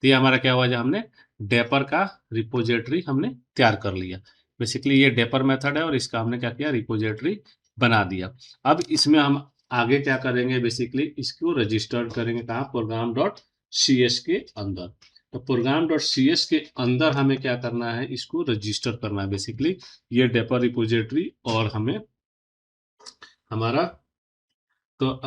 तो ये हमारा क्या हुआ, जो हमने डेपर का रिपोजिटरी हमने तैयार कर लिया। बेसिकली ये डेपर मेथड है और इसका हमने क्या किया, रिपोजिटरी बना दिया। अब इसमें हम आगे क्या करेंगे, बेसिकली इसको रजिस्टर्ड करेंगे कहाँ, प्रोग्राम डॉट सी एस के अंदर। तो प्रोग्राम डॉट सी एस के अंदर हमें क्या करना है, इसको रजिस्टर करना है बेसिकली ये डेपर रिपोजिटरी, और हमें हमारा तो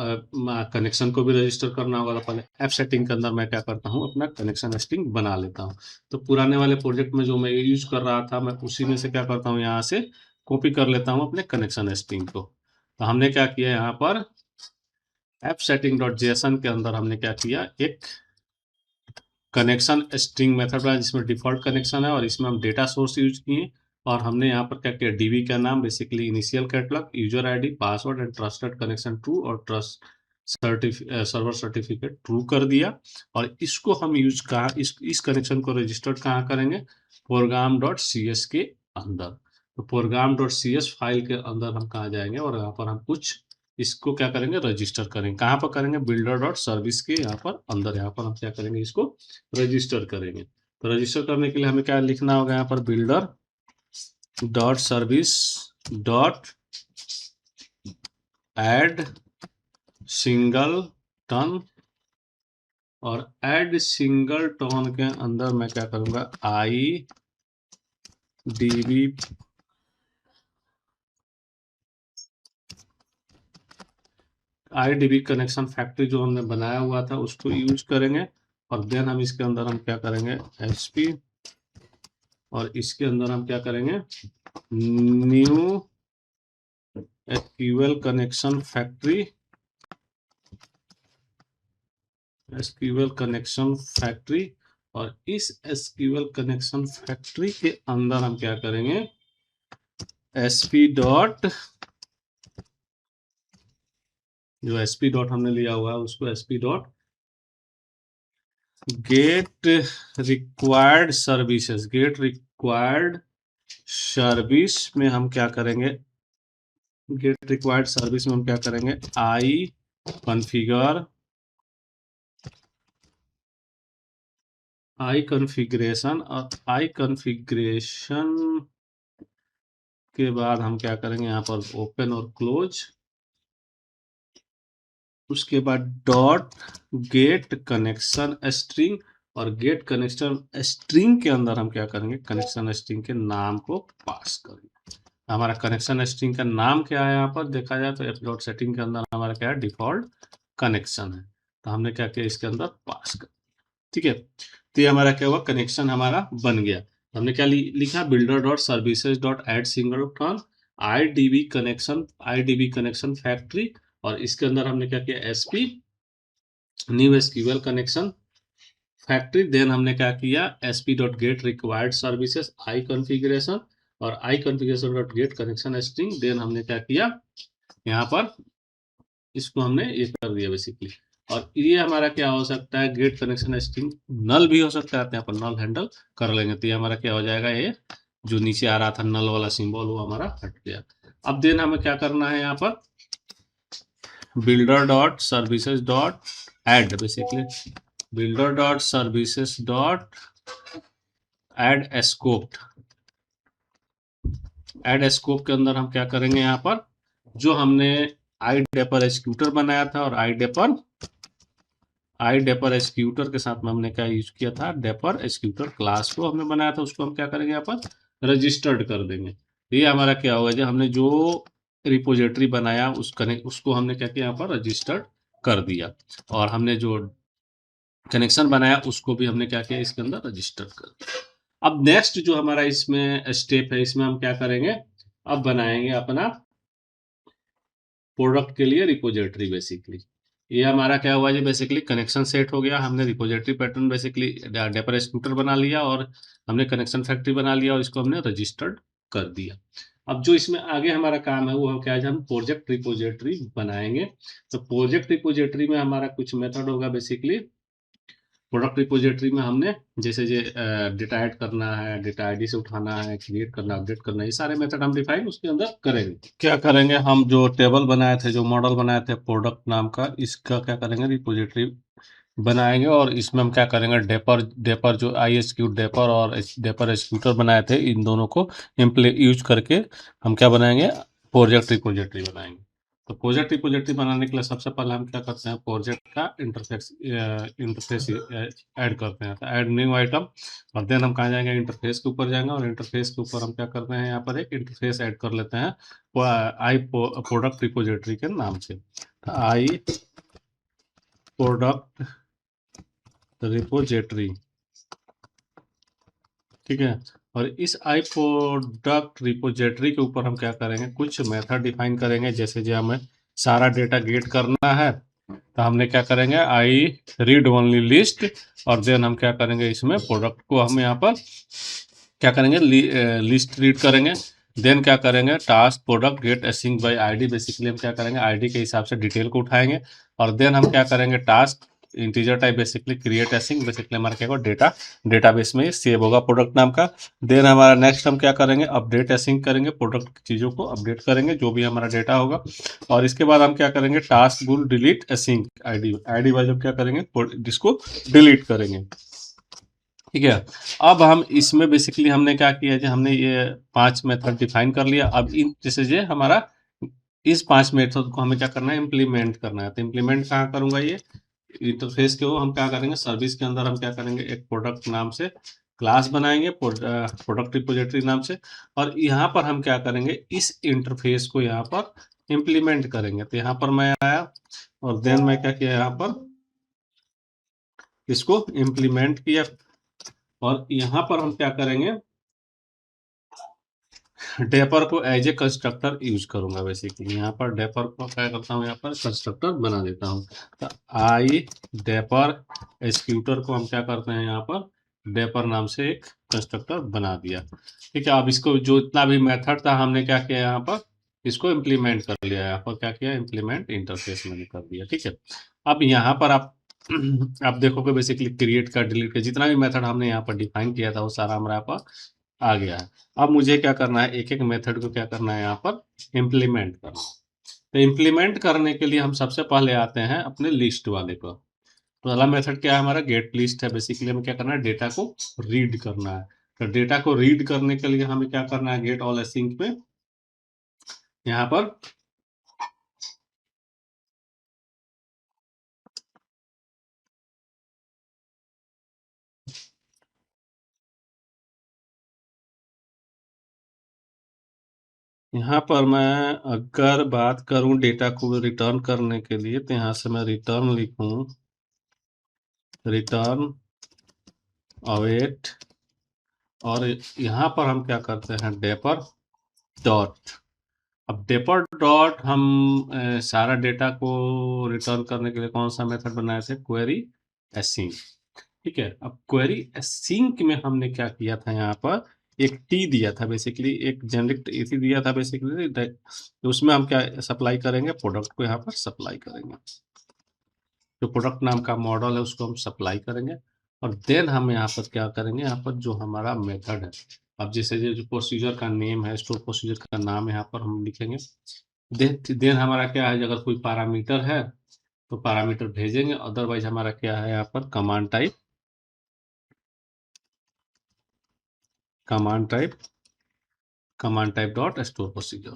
कनेक्शन को भी रजिस्टर करना होगा। तो पहले ऐप सेटिंग के अंदर मैं क्या करता हूँ, अपना कनेक्शन स्ट्रिंग बना लेता हूँ। तो पुराने वाले प्रोजेक्ट में जो मैं यूज कर रहा था, मैं उसी में से क्या करता हूँ, यहाँ से कॉपी कर लेता हूँ अपने कनेक्शन स्ट्रिंग को। तो हमने क्या किया, यहाँ पर ऐप सेटिंग डॉट जेएसएन के अंदर हमने क्या किया, एक कनेक्शन स्ट्रिंग मेथड है जिसमें डिफॉल्ट कनेक्शन है, और इसमें हम डेटा सोर्स यूज किए, और हमने यहाँ पर क्या किया, डीबी का नाम basically initial catalogue, user ID, password and trusted connection true, और ट्रस्ट सर्वर सर्टिफिकेट ट्रू कर दिया। और इसको हम यूज कहाँ, इस कनेक्शन को रजिस्टर्ड कहाँ करेंगे, प्रोग्राम डॉट सी एस के अंदर। तो प्रोग्राम डॉट सी एस फाइल के अंदर हम कहाँ जाएंगे, और यहाँ पर हम कुछ इसको क्या करेंगे, रजिस्टर करेंगे। कहाँ पर करेंगे, बिल्डर डॉट सर्विस के यहाँ पर अंदर, यहाँ पर हम क्या करेंगे, इसको रजिस्टर करेंगे। तो रजिस्टर करने के लिए हमें क्या लिखना होगा, यहाँ पर builder dot service dot add singleton, और एड सिंगल टन के अंदर मैं क्या करूंगा, आई डीबी कनेक्शन फैक्ट्री जो हमने बनाया हुआ था उसको यूज करेंगे। और देन हम इसके अंदर हम क्या करेंगे, एचपी, और इसके अंदर हम क्या करेंगे, new SQL connection factory, SQL connection factory, और इस एसक्यूएल कनेक्शन फैक्ट्री के अंदर हम क्या करेंगे, एसपी डॉट, जो एसपी डॉट हमने लिया हुआ है उसको SP dot get required services, get required service में हम क्या करेंगे, गेट रिक्वायर्ड सर्विस में हम क्या करेंगे, आई कॉन्फ़िगर, आई कॉन्फ़िगरेशन, और आई कॉन्फ़िगरेशन के बाद हम क्या करेंगे, यहाँ पर ओपन और क्लोज, उसके बाद डॉट गेट कनेक्शन स्ट्रिंग, और गेट कनेक्शन स्ट्रिंग के अंदर हम क्या करेंगे, कनेक्शन स्ट्रिंग के नाम को पास करेंगे। हमारा कनेक्शन स्ट्रिंग का नाम क्या है, यहाँ पर देखा जाए तो एफ डॉट सेटिंग के अंदर हमारा क्या है, डिफॉल्ट कनेक्शन है। तो हमने क्या किया, इसके अंदर पास कर, ठीक है। तो ये हमारा क्या हुआ, कनेक्शन हमारा बन गया। हमने क्या लिखा, builder dot services dot add singleton I D B connection factory, और इसके अंदर हमने क्या किया, sp new SQL connection factory. Then हमने क्या किया, sp dot get required services I configuration, और I configuration dot get connection string. Then हमने क्या किया, यहाँ पर इसको हमने ये कर दिया बेसिकली। और ये हमारा क्या हो सकता है, गेट कनेक्शन स्ट्रिंग नल भी हो सकता है, यहाँ पर नल हैंडल कर लेंगे। तो ये हमारा क्या हो जाएगा, ये जो नीचे आ रहा था नल वाला सिंबल वो हमारा हट गया। अब देन हमें क्या करना है, यहाँ पर builder dot services dot add, basically builder dot services dot add scope, add scope के अंदर हम क्या करेंगे, यहाँ पर जो हमने आई डेपर एक्सिक्यूटर बनाया था, और आई डेपर एक्सिक्यूटर के साथ में हमने क्या यूज किया था, डेपर एक्सिक्यूटर क्लास को हमने बनाया था, उसको हम क्या करेंगे, यहाँ पर रजिस्टर्ड कर देंगे। ये हमारा क्या होगा, जो हमने जो रिपोजिटरी बनाया उसको हमने क्या किया, यहाँ पर रजिस्टर्ड कर दिया, और हमने जो कनेक्शन बनाया उसको भी हमने क्या किया, इसके अंदर रजिस्टर कर दिया। अब नेक्स्ट जो हमारा इसमें स्टेप है, इसमें हम क्या करेंगे, अब बनाएंगे अपना प्रोडक्ट के लिए रिपोजिटरी। बेसिकली ये हमारा क्या हुआ, जी बेसिकली कनेक्शन सेट हो गया, हमने रिपोजिटरी पैटर्न बेसिकली डेपर एक्सिक्यूटर बना लिया, और हमने कनेक्शन फैक्ट्री बना लिया, और इसको हमने रजिस्टर्ड कर दिया। अब जो इसमें आगे हमारा काम है वो हम क्या है, हम प्रोजेक्ट रिपोजिटरी बनाएंगे। तो प्रोजेक्ट रिपोजिटरी में हमारा कुछ मेथड होगा बेसिकली, प्रोडक्ट रिपोजिटरी में हमने जैसे डेटा ऐड करना है, डेटा आईडी से उठाना है, क्रिएट करना, अपडेट करना, ये सारे मेथड हम डिफाइन उसके अंदर करेंगे। क्या करेंगे, हम जो टेबल बनाए थे, जो मॉडल बनाए थे प्रोडक्ट नाम का, इसका क्या करेंगे, रिपोजिटरी बनाएंगे और इसमें हम क्या करेंगे, डेपर डेपर जो आई एसक्यूट डेपर और डेपर एग्जीक्यूटर बनाए थे, इन दोनों को यूज करके हम क्या बनाएंगे, प्रोजेक्ट रिपोजिटरी बनाएंगे। तो प्रोजेक्ट रिपोजिटरी बनाने के लिए सबसे पहले हम क्या करते हैं, प्रोजेक्ट का इंटरफेस ऐड करते हैं। तो ऐड न्यू आइटम, और देन हम कहाँ जाएंगे, इंटरफेस के ऊपर जाएंगे, और इंटरफेस के ऊपर हम क्या करते हैं, यहाँ पर एक इंटरफेस ऐड कर लेते हैं आई प्रोडक्ट रिपोजिटरी के नाम से। आई प्रोडक्ट रिपोजिटरी, ठीक है। और इस आई प्रोडक्ट रिपोजिटरी के ऊपर हम क्या करेंगे, कुछ मेथड डिफाइन करेंगे। जैसे जो हमें सारा डेटा गेट करना है, तो हमने क्या करेंगे, आई रीड ओनली लिस्ट, और देन हम क्या करेंगे, इसमें प्रोडक्ट को हम यहाँ पर क्या करेंगे, लिस्ट रीड करेंगे। देन क्या करेंगे, task product get async by ID, basically हम क्या करेंगे, आईडी के हिसाब से डिटेल को उठाएंगे। और देन हम क्या करेंगे, task integer type, basically create async, basically हमारा क्या होगा, डेटाबेस में सेव होगा प्रोडक्ट नाम का। देन हमारा नेक्स्ट हम क्या करेंगे, अपडेट एसिंग करेंगे, प्रोडक्ट चीज़ों को अपडेट करेंगे, जो भी हमारा डेटा होगा। और इसके बाद हम क्या करेंगे, टास्क गुल डिलीट एसिंग आईडी वाइज हम क्या करेंगे, जिसको डिलीट करेंगे, ठीक है। अब हम इसमें बेसिकली हमने क्या किया, जो हमने ये 5 मेथड डिफाइन कर लिया। अब इन जैसे ये हमारा इस 5 मेथड को हमें क्या करना है, इम्प्लीमेंट करना है। तो इम्प्लीमेंट कहाँ करूंगा, ये इंटरफेस के वो हम क्या करेंगे, सर्विस के अंदर हम क्या करेंगे, एक प्रोडक्ट नाम से क्लास बनाएंगे, प्रोडक्ट रिपोजिटरी नाम से। और यहाँ पर हम क्या करेंगे, इस इंटरफेस को यहाँ पर इम्प्लीमेंट करेंगे। तो यहाँ पर मैं आया, और देन मैं क्या किया, यहाँ पर इसको इम्प्लीमेंट किया। और यहाँ पर हम क्या करेंगे, डेपर को एज ए कंस्ट्रक्टर यूज करूंगा। बेसिकली यहाँ पर डेपर को क्या करता हूँ, यहाँ पर कंस्ट्रक्टर बना देता हूँ। तो आई डेपर एग्जीक्यूटर को हम क्या करते हैं, यहाँ पर डेपर नाम से एक कंस्ट्रक्टर बना दिया, ठीक है। अब इसको जो इतना भी मेथड था, हमने क्या किया, यहाँ पर इसको इम्प्लीमेंट कर लिया। यहाँ पर क्या किया, इम्प्लीमेंट इंटरफेस मैंने कर दिया, ठीक है। अब यहाँ पर आप देखोगे, बेसिकली क्रिएट का, डिलीट का, जितना भी मेथड हमने यहाँ पर डिफाइन किया था, वो सारा हमारे यहाँ पर आ गया है। अब मुझे क्या करना है, एक एक मेथड को क्या करना है, यहाँ पर इम्प्लीमेंट करना। तो इम्प्लीमेंट करने के लिए हम सबसे पहले आते हैं अपने लिस्ट वाले को। तो पहला मेथड क्या है, हमारा गेट लिस्ट है। बेसिकली हमें क्या करना है, डेटा को रीड करना है। तो डेटा को रीड करने के लिए हमें क्या करना है, गेट ऑल एसिंक में यहाँ पर मैं अगर बात करूं डेटा को रिटर्न करने के लिए, तो यहाँ से मैं रिटर्न लिखूं, रिटर्न अवेट, और यहाँ पर हम क्या करते हैं, डेपर डॉट। अब डेपर डॉट हम सारा डेटा को रिटर्न करने के लिए कौन सा मेथड बनाए थे, क्वेरी एसिंक, ठीक है। अब क्वेरी एसिंक में हमने क्या किया था, यहाँ पर एक टी दिया था, बेसिकली एक जेनरिक टी दिया था बेसिकली। तो उसमें हम क्या सप्लाई करेंगे, प्रोडक्ट को यहाँ पर सप्लाई करेंगे। जो प्रोडक्ट नाम का मॉडल है उसको हम सप्लाई करेंगे। और देन हम यहाँ पर क्या करेंगे, यहाँ पर जो हमारा मेथड है, अब जैसे जो प्रोसीजर का नेम है, स्टोर प्रोसीजर का नाम है, यहाँ पर हम लिखेंगे। देन हमारा क्या है, अगर कोई पैरामीटर है तो पैरामीटर भेजेंगे, अदरवाइज हमारा क्या है, यहाँ पर command type, command type dot store procedure,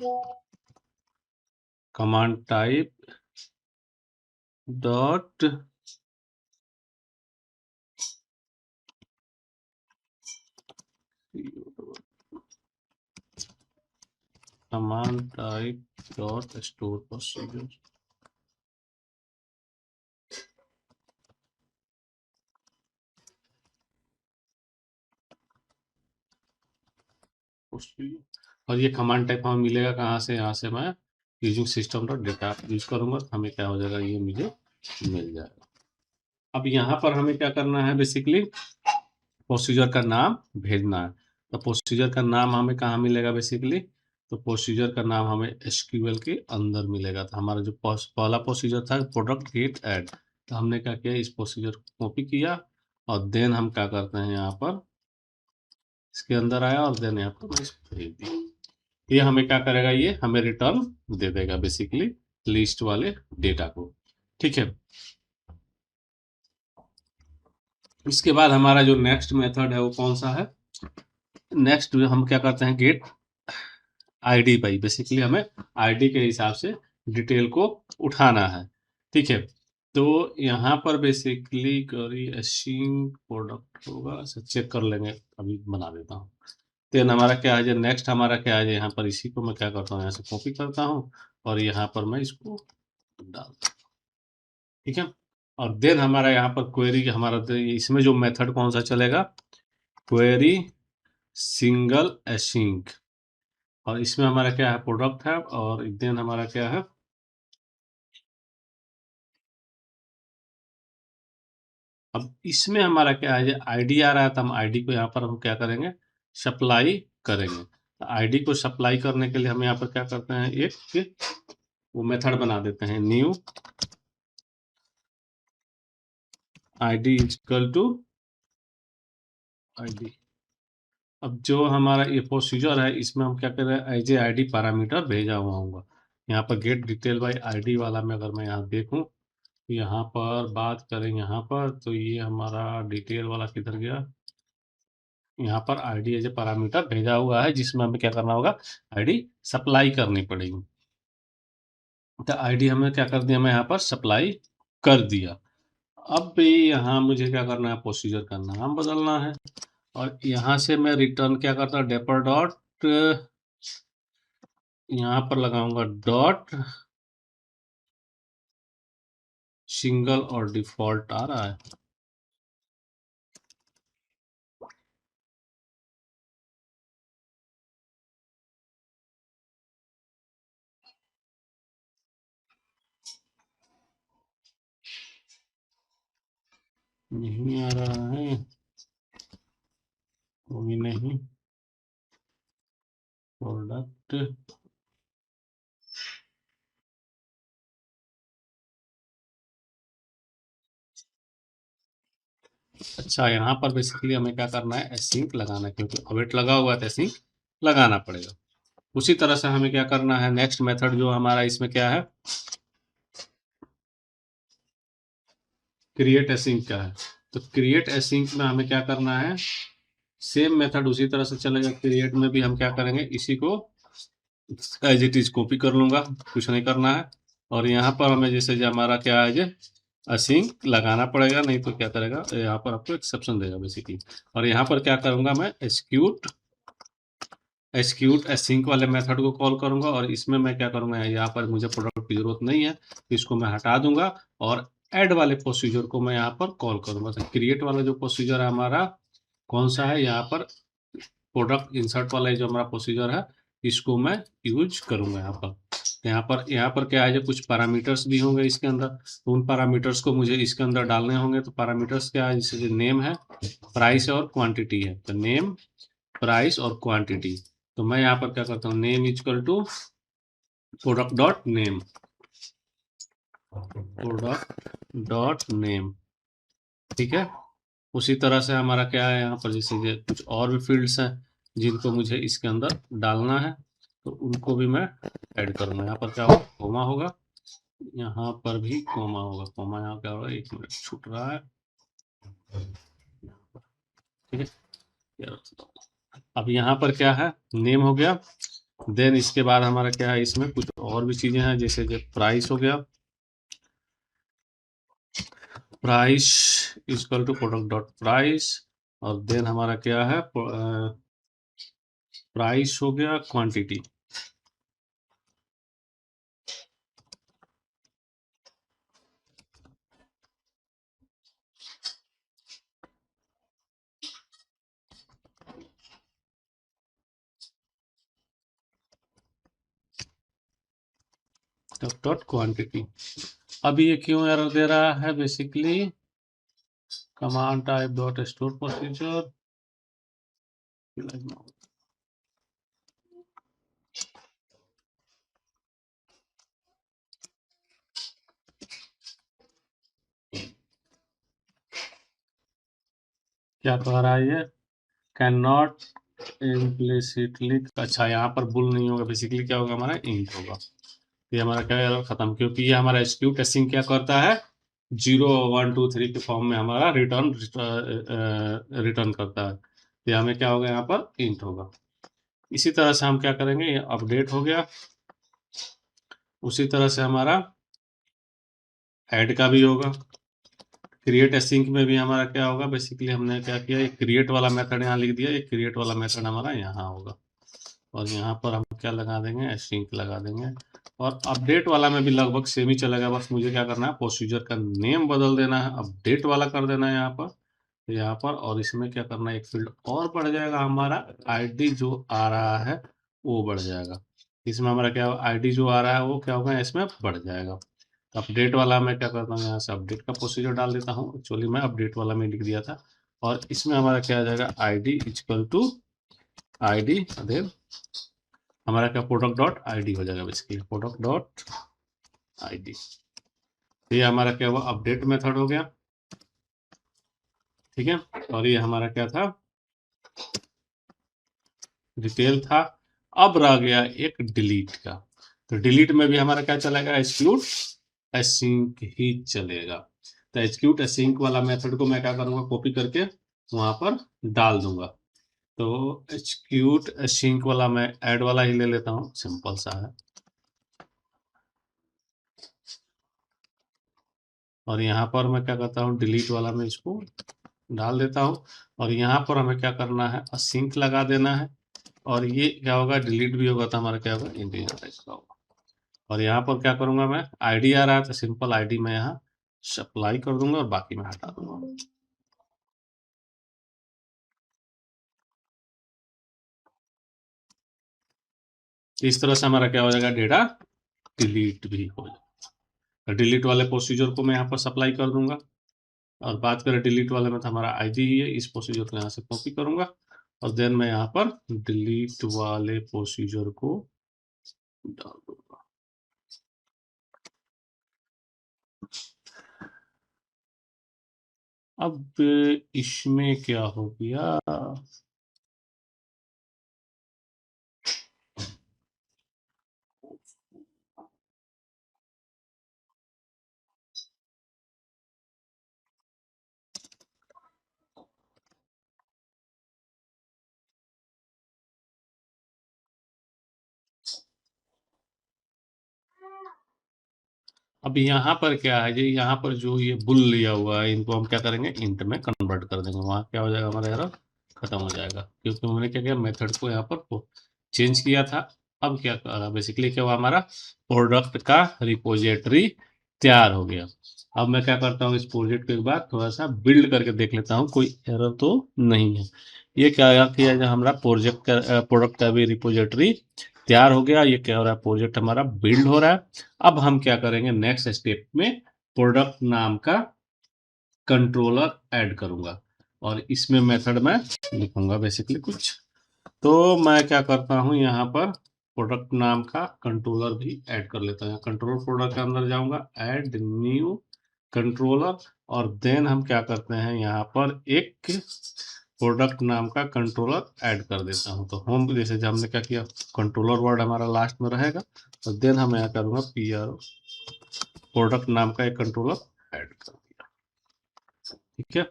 command type dot command type dot store procedure. और ये कमांड टाइप हमें मिलेगा कहाँ से, यहाँ से मैं using system dot data use करूंगा, तो हमें क्या हो जाएगा, ये मुझे मिल जाएगा। अब यहाँ पर हमें क्या करना है, बेसिकली प्रोसीजर का नाम भेजना है। तो प्रोसीजर का नाम हमें कहाँ मिलेगा, बेसिकली तो प्रोसीजर का नाम हमें एसक्यूएल के अंदर मिलेगा। तो हमारा जो पहला प्रोसीजर था, प्रोडक्ट गेट ऐड, तो हमने क्या किया, इस प्रोसीजर को कॉपी किया और देन हम क्या करते हैं यहाँ पर इसके अंदर आया और देन यहाँ पर मैं इसको भेज दिया। ये हमें क्या करेगा, ये हमें रिटर्न दे देगा बेसिकली लिस्ट वाले डेटा को। ठीक है, इसके बाद हमारा जो नेक्स्ट मेथड है वो कौन सा है, नेक्स्ट हम क्या करते हैं गेट आईडी पाई, बेसिकली हमें आईडी के हिसाब से डिटेल को उठाना है। ठीक है, तो यहाँ पर बेसिकली करी असिंक प्रोडक्ट होगा, अच्छा चेक कर लेंगे, अभी बना देता हूँ। देन हमारा क्या है, नेक्स्ट हमारा क्या है, यहाँ पर इसी को मैं क्या करता हूँ, यहाँ से कॉपी करता हूँ और यहाँ पर मैं इसको डालता हूँ। ठीक है, और देन हमारा यहाँ पर क्वेरी हमारा इसमें जो मेथड कौन सा चलेगा, क्वेरी सिंगल असिंक, और इसमें हमारा क्या है प्रोडक्ट है, और देन हमारा क्या है, अब इसमें हमारा क्या है, आईडी आ रहा है तो हम आईडी को यहाँ पर हम क्या करेंगे, सप्लाई करेंगे। आईडी को सप्लाई करने के लिए हम यहाँ पर क्या करते हैं, एक वो मेथड बना देते हैं, new ID equal to ID. अब जो हमारा ये प्रोसीजर है इसमें हम क्या कर रहे हैं, एज ए आईडी पैरामीटर भेजा हुआ होगा। यहाँ पर गेट डिटेल बाय आईडी वाला में अगर मैं यहाँ देखूँ, यहाँ पर बात करें यहाँ पर, तो ये हमारा डिटेल वाला किधर गया, यहाँ पर आईडी एज ए पैरामीटर भेजा हुआ है जिसमें हमें क्या करना होगा, आईडी सप्लाई करनी पड़ेगी। तो आईडी हमें क्या कर दिया, मैं यहाँ पर सप्लाई कर दिया। अब भी यहाँ मुझे क्या करना है, प्रोसीजर का नाम बदलना है, और यहाँ से मैं रिटर्न क्या करता हूँ, डेपर डॉट, यहाँ पर लगाऊंगा डॉट सिंगल, और डिफॉल्ट आ रहा है। नहीं आ रहा है, कोई नहीं, प्रोडक्ट, अच्छा यहाँ पर बेसिकली हमें क्या करना है, एसिंक लगाना है, क्योंकि अवेट लगा हुआ है तो एसिंक लगाना पड़ेगा। उसी तरह से हमें क्या करना है, नेक्स्ट मेथड जो हमारा इसमें क्या है, क्रिएट एसिंक का है। तो क्रिएट एसिंक में हमें क्या करना है, सेम मेथड उसी तरह से चलेगा। क्रिएट में भी हम क्या करेंगे, इसी को एज इट इज कॉपी कर लूंगा, कुछ नहीं करना है। और यहाँ पर हमें जैसे जो हमारा क्या है, असिंक लगाना पड़ेगा, नहीं तो क्या करेगा, यहाँ पर आपको एक्सेप्शन देगा बेसिकली। और यहाँ पर क्या करूंगा, मैं एक्सिक्यूट एसिंक वाले मेथड को कॉल करूंगा, और इसमें मैं क्या करूंगा, यहाँ पर मुझे प्रोडक्ट की जरूरत नहीं है तो इसको मैं हटा दूंगा, और ऐड वाले प्रोसीजर को मैं यहाँ पर कॉल करूंगा। तो क्रिएट वाला जो प्रोसीजर है हमारा कौन सा है, यहाँ पर प्रोडक्ट इंसर्ट वाला जो हमारा प्रोसीजर है, इसको मैं यूज करूंगा यहाँ पर। तो यहाँ पर क्या है, जो कुछ पैरामीटर्स भी होंगे इसके अंदर, तो उन पैरामीटर्स को मुझे इसके अंदर डालने होंगे। तो पैरामीटर्स क्या है, जैसे जो नेम है, प्राइस और क्वांटिटी है, तो नेम, प्राइस और क्वांटिटी। तो मैं यहाँ पर क्या करता हूँ, name equal to product dot name, product dot name. ठीक है, उसी तरह से हमारा क्या है, यहाँ पर जैसे ये कुछ और भी फील्ड्स हैं जिनको मुझे इसके अंदर डालना है, तो उनको भी मैं ऐड करूंगा। यहाँ पर क्या होगा, कोमा होगा, यहाँ पर भी कोमा होगा, कोमा यहाँ क्या होगा, एक मिनट छूट रहा है। ठीक है, ये रख देता हूँ। अब यहाँ पर क्या है, नेम हो गया। देन इसके बाद हमारा क्या है, इसमें कुछ और भी चीजें हैं, जैसे जो प्राइस हो गया, price equal to product dot price, और देन हमारा क्या है, प्राइस हो गया, क्वांटिटी। Dot quantity. अब ये क्यों एरर दे रहा है, basically command type dot store procedure, क्या कह रहा है ये, कैन नॉट इम्प्लिसिटली, अच्छा यहाँ पर बुल नहीं होगा, बेसिकली क्या होगा हमारा इंट होगा। ये हमारा क्या है खत्म, क्योंकि ये हमारा एग्जीक्यूट एसिंग क्या करता है 0 1 2 3 के फॉर्म में हमारा रिटर्न करता है। तो हमें क्या होगा यहाँ पर इंट होगा। इसी तरह से हम क्या करेंगे, ये अपडेट हो गया। उसी तरह से हमारा ऐड का भी होगा। क्रिएट एसिंक में भी हमारा क्या होगा, बेसिकली हमने क्या किया, एक क्रिएट वाला मेथड यहाँ लिख दिया, एक क्रिएट वाला मेथड हमारा यहाँ होगा, और यहाँ पर हम क्या लगा देंगे, एसिंक लगा देंगे। और अपडेट वाला में भी लगभग सेम ही चलेगा, बस मुझे क्या करना है, प्रोसीजर का नेम बदल देना है, अपडेट वाला कर देना है यहाँ पर। और इसमें क्या करना है, एक फील्ड और बढ़ जाएगा हमारा, आईडी जो आ रहा है वो बढ़ जाएगा। इसमें हमारा क्या आईडी जो आ रहा है वो क्या होगा, इसमें बढ़ जाएगा। अपडेट वाला मैं क्या करता हूँ, यहाँ से अपडेट का प्रोसीजर डाल देता हूँ, एक्चुअली मैं अपडेट वाला में लिख दिया था। और इसमें हमारा क्या आ जाएगा, ID equal to ID, then हमारा क्या प्रोडक्ट डॉट आईडी हो जाएगा, बेसिकली प्रोडक्ट डॉट आईडी। ये हमारा क्या हुआ, अपडेट मेथड हो गया, ठीक है। और ये हमारा क्या था, डिटेल था। अब रह गया एक डिलीट का, तो डिलीट में भी हमारा क्या चलेगा, एक्जीक्यूट एसिंक ही चलेगा। तो एक्जीक्यूट एसिंक वाला मेथड को मैं क्या करूंगा, कॉपी करके वहां पर डाल दूंगा। तो एक्जीक्यूट एसिंक वाला मैं ऐड वाला ही ले लेता हूँ, सिंपल सा है। और यहाँ पर मैं क्या करता हूँ, डिलीट वाला में इसको डाल देता हूँ। और यहाँ पर हमें क्या करना है, असिंक लगा देना है। और ये क्या होगा, डिलीट भी होगा तो हमारा क्या होगा, इंटीजर टाइप का होगा। और यहाँ पर क्या करूंगा मैं, आईडी आ रहा है तो सिंपल आईडी मैं यहाँ सप्लाई कर दूंगा और बाकी मैं हटा दूंगा। इस तरह से हमारा क्या हो जाएगा, डेटा डिलीट भी हो जाएगा। डिलीट वाले प्रोसीजर को मैं यहाँ पर सप्लाई कर दूंगा। और बात करें डिलीट वाले में तो हमारा आईडी ही है, इस प्रोसीजर को यहाँ से कॉपी करूंगा और देन मैं यहाँ पर डिलीट वाले प्रोसीजर को डाल दूंगा। अब इसमें क्या हो गया, अब यहाँ पर क्या है जी, यहाँ पर जो ये बुल लिया हुआ है इनको हम क्या करेंगे, इंट में कन्वर्ट कर देंगे। वहाँ क्या हो जाएगा, हमारा एरर खत्म हो जाएगा, क्योंकि हमने क्या किया, मेथड को यहाँ पर चेंज किया था। अब क्या करा, बेसिकली क्या हुआ, हमारा प्रोडक्ट का रिपोजिटरी तैयार हो गया। अब मैं क्या करता हूँ, इस प्रोजेक्ट के बाद थोड़ा सा बिल्ड करके देख लेता हूँ कोई एरर तो नहीं है। ये क्या किया जाए, हमारा प्रोजेक्ट का प्रोडक्ट का भी रिपोजिटरी तैयार हो गया। ये क्या हो रहा है, प्रोजेक्ट हमारा बिल्ड हो रहा है। अब हम क्या करेंगे, नेक्स्ट स्टेप में प्रोडक्ट नाम का कंट्रोलर ऐड करूंगा और इसमें मेथड में लिखूंगा बेसिकली कुछ। तो मैं क्या करता हूं, यहाँ पर प्रोडक्ट नाम का कंट्रोलर भी ऐड कर लेता हूँ। कंट्रोलर प्रोडक्ट के अंदर जाऊंगा, ऐड न्यू कंट्रोलर, और देन हम क्या करते हैं, यहाँ पर एक प्रोडक्ट नाम का कंट्रोलर ऐड कर देता हूँ। तो होम जैसे जब हमने क्या किया, कंट्रोलर वर्ड हमारा लास्ट में रहेगा, तो देन हम यहाँ करूँगा प्रोडक्ट नाम का एक कंट्रोलर ऐड कर दिया, ठीक है।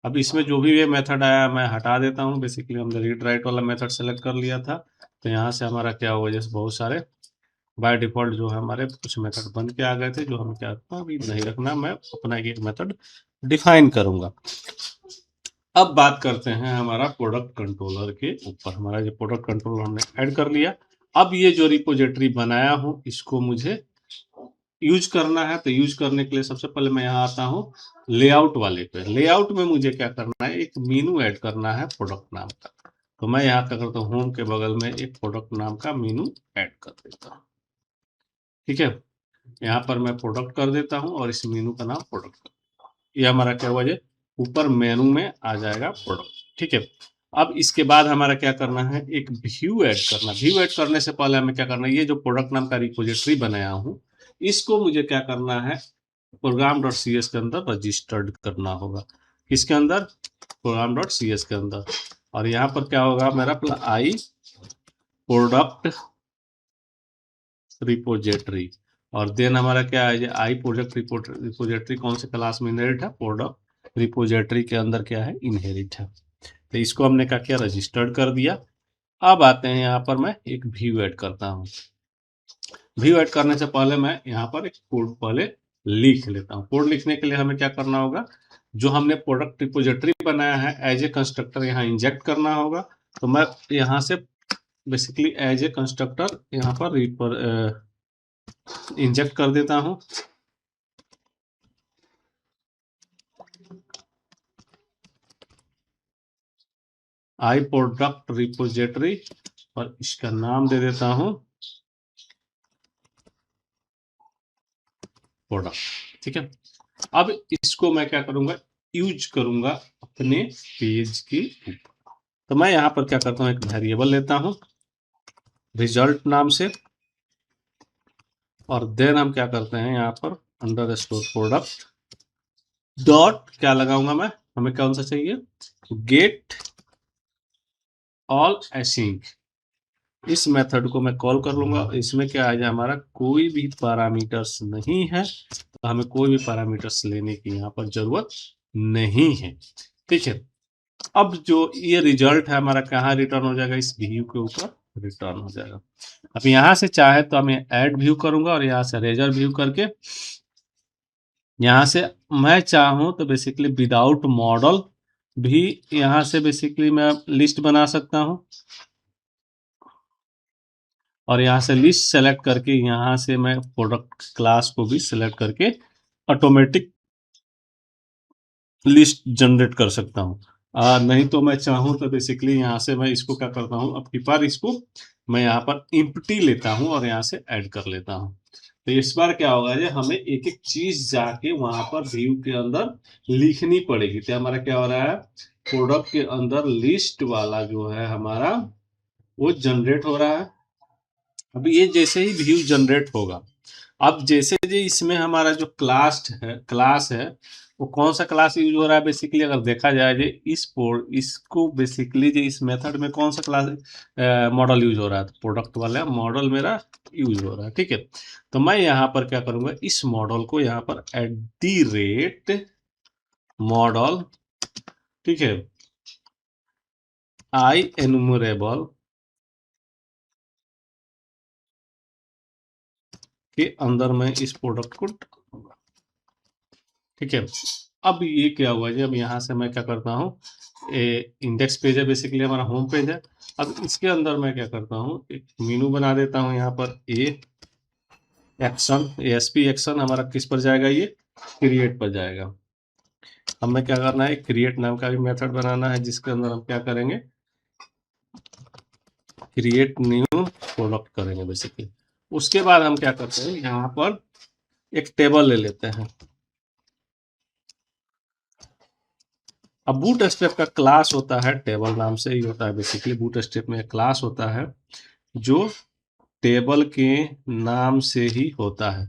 अब इसमें जो भी ये मेथड आया मैं हटा देता हूँ। बेसिकली हमने रीड राइट वाला मेथड सेलेक्ट कर लिया था, तो यहाँ से हमारा क्या होगा, जैसे बहुत सारे बाय डिफॉल्ट जो है हमारे कुछ मेथड बन के आ गए थे, जो हमें क्या रखना, अभी नहीं रखना, मैं अपना एक मेथड डिफाइन करूंगा। अब बात करते हैं हमारा प्रोडक्ट कंट्रोलर के ऊपर। हमारा जो प्रोडक्ट कंट्रोलर हमने ऐड कर लिया। अब ये जो रिपोजिटरी बनाया हूँ इसको मुझे यूज करना है। तो यूज करने के लिए सबसे पहले मैं यहाँ आता हूँ लेआउट वाले पे। लेआउट में मुझे क्या करना है, एक मीनू ऐड करना है प्रोडक्ट नाम का। तो मैं यहाँ क्या करता हूँ, होम के बगल में एक प्रोडक्ट नाम का मीनू ऐड कर देता हूँ, ठीक है। यहाँ पर मैं प्रोडक्ट कर देता हूँ और इस मीनू का नाम प्रोडक्ट। ये हमारा क्या हुआ, ये ऊपर मेनू में आ जाएगा प्रोडक्ट, ठीक है। अब इसके बाद हमारा क्या करना है, एक व्यू ऐड करना। व्यू ऐड करने से पहले हमें क्या करना है, ये जो प्रोडक्ट नाम का रिपोजिटरी बनाया हूँ इसको मुझे क्या करना है, program.cs के अंदर रजिस्टर्ड करना होगा। किसके अंदर, प्रोग्राम डॉट सी एस के अंदर। और यहाँ पर क्या होगा मेरा आई प्रोडक्ट रिपोजिटरी, और देन हमारा क्या है, आई प्रोडक्ट रिपोजिटरी कौन से क्लास में इनहेरिट है, प्रोडक्ट रिपोजिटरी के अंदर क्या है, इनहेरिट है। तो इसको हमने क्या किया, रजिस्टर्ड कर दिया। अब आते हैं यहाँ पर मैं एक व्यू ऐड करता हूँ। व्यू ऐड करने से पहले मैं यहाँ पर एक कोड पहले लिख लेता हूँ। कोड लिखने के लिए हमें क्या करना होगा, जो हमने प्रोडक्ट रिपोजिटरी बनाया है एज ए कंस्ट्रक्टर यहाँ इंजेक्ट करना होगा। तो मैं यहाँ से बेसिकली एज ए कंस्ट्रक्टर यहाँ पर इंजेक्ट कर देता हूँ। आई प्रोडक्ट रिपोजिटरी, और इसका नाम दे देता हूँ प्रोडक्ट। ठीक है, अब इसको मैं क्या करूंगा, यूज करूंगा अपने पेज के ऊपर। तो मैं यहाँ पर क्या करता हूँ, एक वेरिएबल लेता हूँ रिजल्ट नाम से, और देन हम क्या करते हैं यहाँ पर अंडरस्कोर प्रोडक्ट डॉट क्या लगाऊंगा मैं, हमें कौन सा चाहिए, गेट ऑल एसिंक। इस मेथड को मैं कॉल कर लूंगा। इसमें क्या है, हमारा कोई भी पैरामीटर्स नहीं है, तो हमें कोई भी पैरामीटर्स लेने की यहाँ पर जरूरत नहीं है। ठीक है, अब जो ये रिजल्ट है हमारा कहाँ रिटर्न हो जाएगा, इस व्यू के ऊपर रिटर्न हो जाएगा। अब यहाँ से चाहे तो मैं ऐड व्यू करूंगा, और यहाँ से रेजर व्यू करके यहाँ से मैं चाहूँ तो बेसिकली विदाउट मॉडल भी यहाँ से बेसिकली मैं लिस्ट बना सकता हूँ, और यहाँ से लिस्ट सेलेक्ट करके यहाँ से मैं प्रोडक्ट क्लास को भी सिलेक्ट करके ऑटोमेटिक लिस्ट जनरेट कर सकता हूँ। नहीं तो मैं चाहूँ तो बेसिकली यहाँ से मैं इसको क्या करता हूँ, अब की बार इसको मैं यहाँ पर इम्प्टी लेता हूँ और यहाँ से ऐड कर लेता हूँ। तो इस बार क्या होगा, ये हमें एक एक चीज जाके वहां पर व्यू के अंदर लिखनी पड़ेगी। तो हमारा क्या हो रहा है, प्रोडक्ट के अंदर लिस्ट वाला जो है हमारा वो जनरेट हो रहा है। अब ये जैसे ही व्यू जनरेट होगा, अब जैसे जी इसमें हमारा जो क्लास है वो कौन सा क्लास यूज हो रहा है, बेसिकली अगर देखा जाए जो इसको बेसिकली जो इस मेथड में कौन सा क्लास मॉडल यूज हो रहा है, तो प्रोडक्ट वाला मॉडल मेरा यूज हो रहा है। ठीक है, तो मैं यहाँ पर क्या करूंगा, इस मॉडल को यहाँ पर @ मॉडल, ठीक है, आई एनुमरेबल के अंदर मैं इस प्रोडक्ट को डालूंगा। ठीक है, अब ये क्या हुआ जी, अब यहाँ से मैं क्या करता हूँ, इंडेक्स पेज है बेसिकली हमारा होम पेज है। अब इसके अंदर मैं क्या करता हूँ, एक मेनू बना देता हूँ यहाँ पर ASP एक्शन हमारा किस पर जाएगा, ये क्रिएट पर जाएगा। अब मैं क्या करना है, क्रिएट नाम का भी मेथड बनाना है जिसके अंदर हम क्या करेंगे, क्रिएट न्यू प्रोडक्ट करेंगे बेसिकली। उसके बाद हम क्या करते हैं, यहाँ पर एक टेबल ले लेते हैं। अब बूट स्ट्रैप का क्लास होता है, टेबल नाम से ही होता है बेसिकली। बूट स्ट्रैप में एक क्लास होता है जो टेबल के नाम से ही होता है,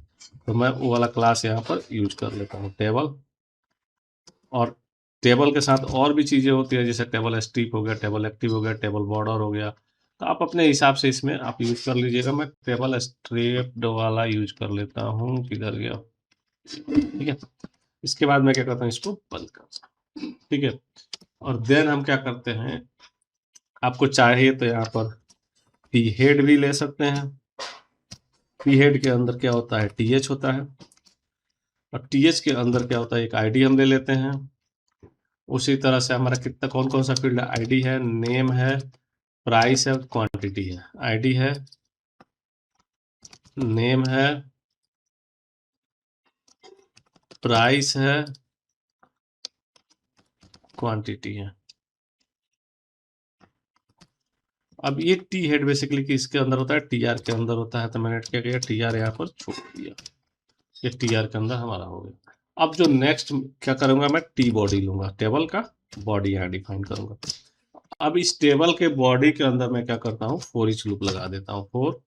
तो मैं वो वाला क्लास यहाँ पर यूज कर लेता हूँ, टेबल। और टेबल के साथ और भी चीज़ें होती है, जैसे टेबल स्ट्रिप हो गया, टेबल एक्टिव हो गया, टेबल बॉर्डर हो गया। तो आप अपने हिसाब से इसमें आप यूज कर लीजिएगा। मैं टेबल स्ट्रिप्ड वाला यूज कर लेता हूँ, किधर गया, ठीक है। इसके बाद मैं क्या करता हूँ, इसको बंद कर, ठीक है। और देन हम क्या करते हैं, आपको चाहिए तो यहाँ पर पी हेड भी ले सकते हैं। पी हेड के अंदर क्या होता है, TH होता है, और TH के अंदर क्या होता है, एक ID हम ले लेते हैं। उसी तरह से हमारा कितना कौन कौन सा फील्ड है, ID है, नेम है, प्राइस है, क्वांटिटी है। ID है, नेम है, प्राइस है, क्वांटिटी है। अब ये टी हेड बेसिकली किसके अंदर होता है, TR के अंदर होता है। तो मैंने क्या किया, TR यहाँ पर छोड़ दिया, ये TR के अंदर हमारा हो गया। अब जो नेक्स्ट क्या करूंगा, मैं टी बॉडी लूंगा, टेबल का बॉडी यहाँ डिफाइन करूंगा। अब इस टेबल के बॉडी के अंदर मैं क्या करता हूँ, फॉर ईच लूप लगा देता हूँ, फॉर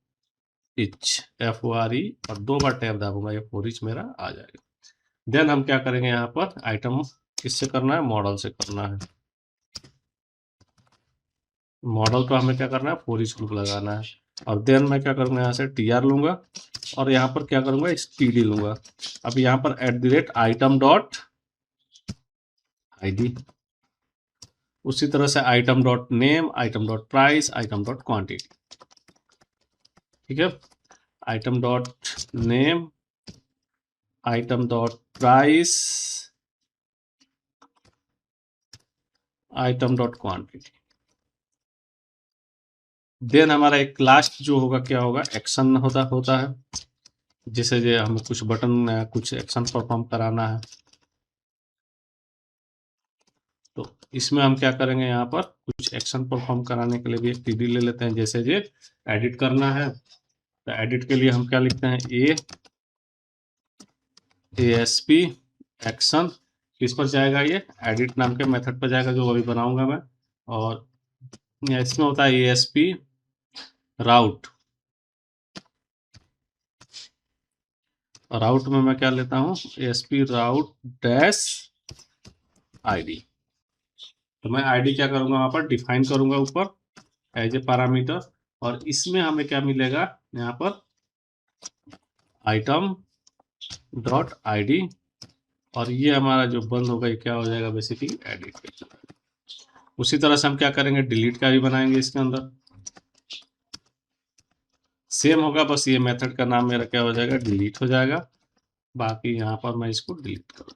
ईच FORE, और 2 बार टैब दाबूंगा, ये फॉर ईच मेरा आ जाएगा। देन हम क्या करेंगे, यहाँ पर आइटम किससे करना है? मॉडल से करना है। मॉडल को हमें क्या करना है? फॉर ईच लूप लगाना है। और देन मैं क्या करूँगा, यहाँ से tr लूँगा और यहाँ पर क्या करूँगा, std लूँगा। अब यहाँ पर @item डॉट id, उसी तरह से item dot name, item dot price, item dot quantity. ठीक है, item dot name, item dot price, item dot quantity. Then हमारा एक लास्ट जो होगा क्या होगा, एक्शन होता है, जैसे जो हमें कुछ बटन कुछ एक्शन परफॉर्म कराना है, तो इसमें हम क्या करेंगे, यहाँ पर कुछ एक्शन परफॉर्म कराने के लिए भी एक टीडी ले लेते हैं। जैसे ये एडिट करना है, तो एडिट के लिए हम क्या लिखते हैं, ASP एक्शन। किस पर जाएगा, ये एडिट नाम के मेथड पर जाएगा जो अभी बनाऊंगा मैं। और इसमें होता है ASP राउट। राउट में मैं क्या लेता हूँ, ASP राउट डैश ID। तो मैं ID क्या करूंगा, वहां पर डिफाइन करूंगा ऊपर एज ए पैरामीटर। और इसमें हमें क्या मिलेगा, यहाँ पर आइटम डॉट ID। और ये हमारा जो बंद होगा ये क्या हो जाएगा, बेसिकली एडिट। उसी तरह से हम क्या करेंगे, डिलीट का भी बनाएंगे इसके अंदर। सेम होगा, बस ये मेथड का नाम मेरा क्या हो जाएगा, डिलीट हो जाएगा। बाकी यहाँ पर मैं इसको डिलीट करूँ।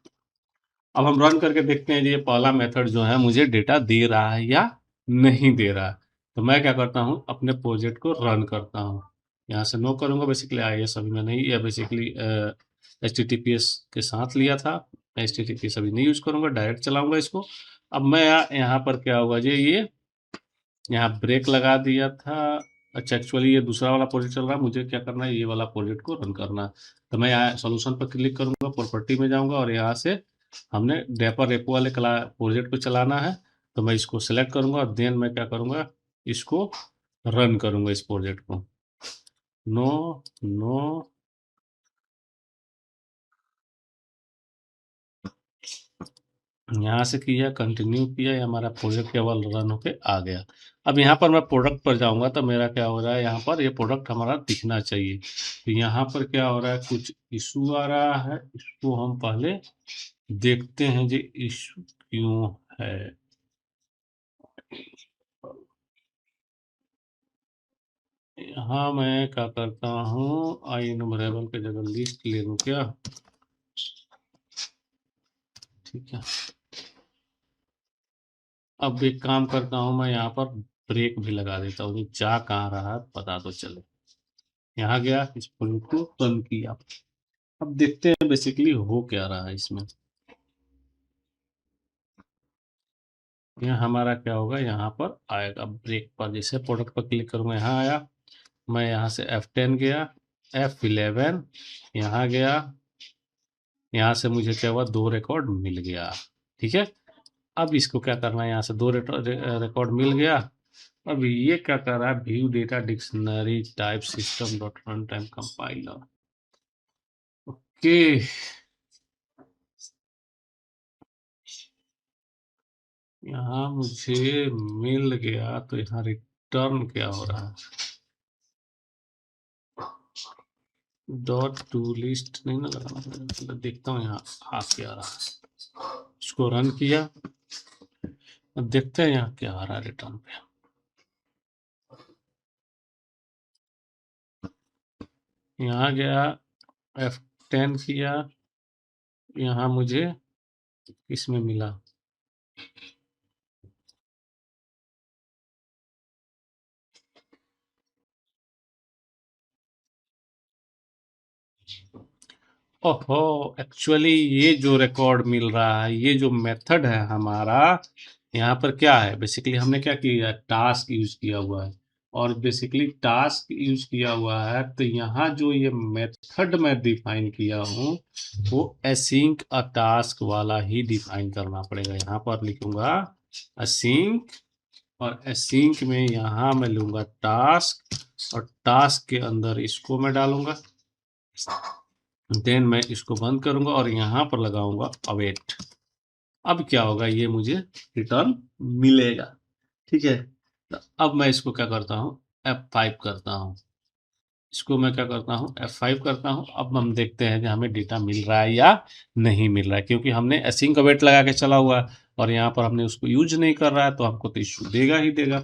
अब हम रन करके देखते हैं ये पहला मेथड जो है मुझे डेटा दे रहा है या नहीं दे रहा है। तो मैं क्या करता हूँ, अपने प्रोजेक्ट को रन करता हूँ। यहाँ से नो करूँगा, बेसिकली IIS अभी मैं नहीं, या बेसिकली HTTPS के साथ लिया था। मैं HTTPS अभी नहीं यूज करूँगा, डायरेक्ट चलाऊंगा इसको। अब मैं यहाँ पर क्या होगा, ये यहाँ ब्रेक लगा दिया था। अच्छा, एक्चुअली ये दूसरा वाला प्रोजेक्ट चल रहा है, मुझे क्या करना है, ये वाला प्रोजेक्ट को रन करना है। तो मैं यहाँ सोल्यूशन पर क्लिक करूंगा, प्रॉपर्टी में जाऊंगा और यहाँ से हमने डेपर रेपो वाले प्रोजेक्ट को चलाना है। तो मैं इसको सेलेक्ट करूंगा और देन मैं क्या करूंगा, इसको रन करूंगा इस प्रोजेक्ट को। नो नो, यहाँ से किया, कंटिन्यू किया, ये हमारा प्रोजेक्ट केवल रन होके आ गया। अब यहाँ पर मैं प्रोडक्ट पर जाऊंगा तो मेरा क्या हो रहा है, यहाँ पर ये प्रोडक्ट हमारा दिखना चाहिए। तो यहाँ पर क्या हो रहा है, कुछ इशू आ रहा है, इसको हम पहले देखते हैं जी इशू क्यों है। यहाँ मैं क्या करता हूँ, आई इनुमरेबल के जगह लिस्ट ले लूँ क्या, ठीक है। अब एक काम करता हूँ, मैं यहाँ पर ब्रेक भी लगा देता हूँ, ये जा कहाँ रहा है पता तो चले। यहाँ गया, इस प्रोजेक्ट को रन किया। अब देखते हैं बेसिकली हो क्या रहा है इसमें। यहाँ हमारा क्या होगा, यहाँ पर आएगा ब्रेक पर, जैसे प्रोडक्ट पर क्लिक करूँगा, यहाँ आया। मैं यहाँ से F10 गया, F11 यहाँ गया, यहाँ से मुझे क्या हुआ, 2 रिकॉर्ड मिल गया। ठीक है, अब इसको क्या करना है, यहाँ से 2 रिकॉर्ड मिल गया। अब ये क्या कर रहा है, view data dictionary type system dot run time compiler. Okay, यहाँ मुझे मिल गया, तो यहाँ रिटर्न क्या हो रहा है, डॉट टू लिस्ट नहीं ना लगाना पड़ेगा। देखता हूँ यहाँ आ क्या रहा है, इसको रन किया। अब देखते हैं यहाँ क्या आ रहा है रिटर्न पे। यहाँ गया, F10 किया, यहाँ मुझे इसमें मिला, ओहो, एक्चुअली ये जो रिकॉर्ड मिल रहा है, ये जो मेथड है हमारा, यहाँ पर क्या है, बेसिकली हमने क्या किया, टास्क यूज किया हुआ है। और बेसिकली टास्क यूज किया हुआ है, तो यहाँ जो ये मेथड मैं डिफाइन किया हूँ, वो असिंक अ टास्क वाला ही डिफाइन करना पड़ेगा। यहाँ पर लिखूंगा असिंक, और असिंक में यहाँ मैं लूंगा टास्क, और टास्क के अंदर इसको मैं डालूंगा। देन मैं इसको बंद करूंगा और यहाँ पर लगाऊंगा अवेट। अब क्या होगा, ये मुझे रिटर्न मिलेगा। ठीक है, तो अब मैं इसको क्या करता हूँ, F5 करता हूँ। इसको मैं क्या करता हूँ, F5 करता हूँ। अब हम देखते हैं कि हमें डेटा मिल रहा है या नहीं मिल रहा है, क्योंकि हमने एसिंक अवेट लगा के चला हुआ है और यहाँ पर हमने उसको यूज नहीं कर रहा है, तो हमको तो इशू देगा ही देगा।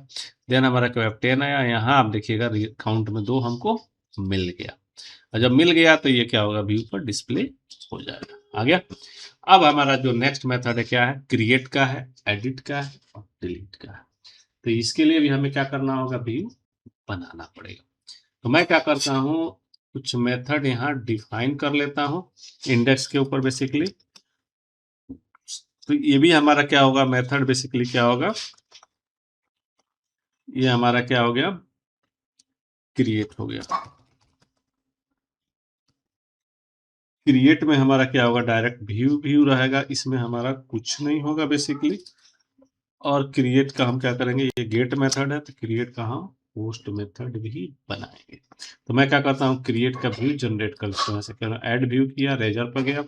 देन हमारा क्या F10 आया, यहाँ आप देखिएगा काउंट में 2 हमको मिल गया। और जब मिल गया तो ये क्या होगा, व्यू पर डिस्प्ले हो जाएगा। आ गया। अब हमारा जो नेक्स्ट मेथड है क्या है, क्रिएट का है, एडिट का है और डिलीट का है। तो इसके लिए भी हमें क्या करना होगा, व्यू बनाना पड़ेगा। तो मैं क्या करता हूँ, कुछ मेथड यहाँ डिफाइन कर लेता हूँ इंडेक्स के ऊपर बेसिकली। तो ये भी हमारा क्या होगा, मेथड बेसिकली क्या होगा, ये हमारा क्या हो गया, क्रिएट हो गया। क्रिएट में हमारा क्या होगा, डायरेक्ट व्यू रहेगा, इसमें हमारा कुछ नहीं होगा बेसिकली। और क्रिएट का हम क्या करेंगे, ये गेट मेथड है, तो क्रिएट का हम पोस्ट मेथड भी बनाएंगे। तो मैं क्या करता हूँ, क्रिएट का व्यू जनरेट कर लेता हूँ। ऐसे क्या, ऐड व्यू किया, रेजर पर गया,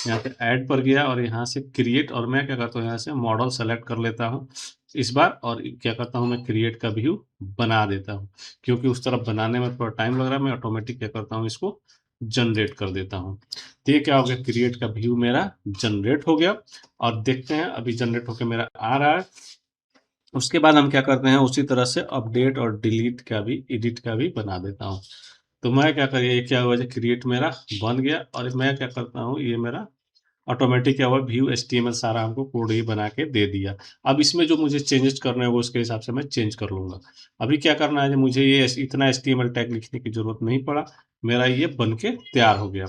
यहाँ पे ऐड पर गया और यहाँ से क्रिएट, और मैं क्या करता हूँ, यहाँ से मॉडल सेलेक्ट कर लेता हूँ इस बार, और क्या करता हूँ, मैं क्रिएट का व्यू बना देता हूँ। क्योंकि उस तरफ बनाने में थोड़ा टाइम लग रहा है, मैं ऑटोमेटिक क्या करता हूँ, इसको जनरेट कर देता हूँ। तो ये क्या हो गया, क्रिएट का व्यू मेरा जनरेट हो गया। और देखते हैं अभी जनरेट होकर मेरा आ रहा है। उसके बाद हम क्या करते हैं, उसी तरह से अपडेट और डिलीट का भी, एडिट का भी बना देता हूँ। तो मैं क्या करिए, ये क्या हुआ, क्रिएट मेरा बन गया और मैं क्या करता हूँ, ये मेरा ऑटोमेटिक क्या हुआ, व्यू HTML सारा हमको कोड ही बना के दे दिया। अब इसमें जो मुझे चेंजेस करने हैं वो उसके हिसाब से मैं चेंज कर लूंगा। अभी क्या करना है, मुझे ये इतना HTML टैग लिखने की जरूरत नहीं पड़ा, मेरा ये बन के तैयार हो गया।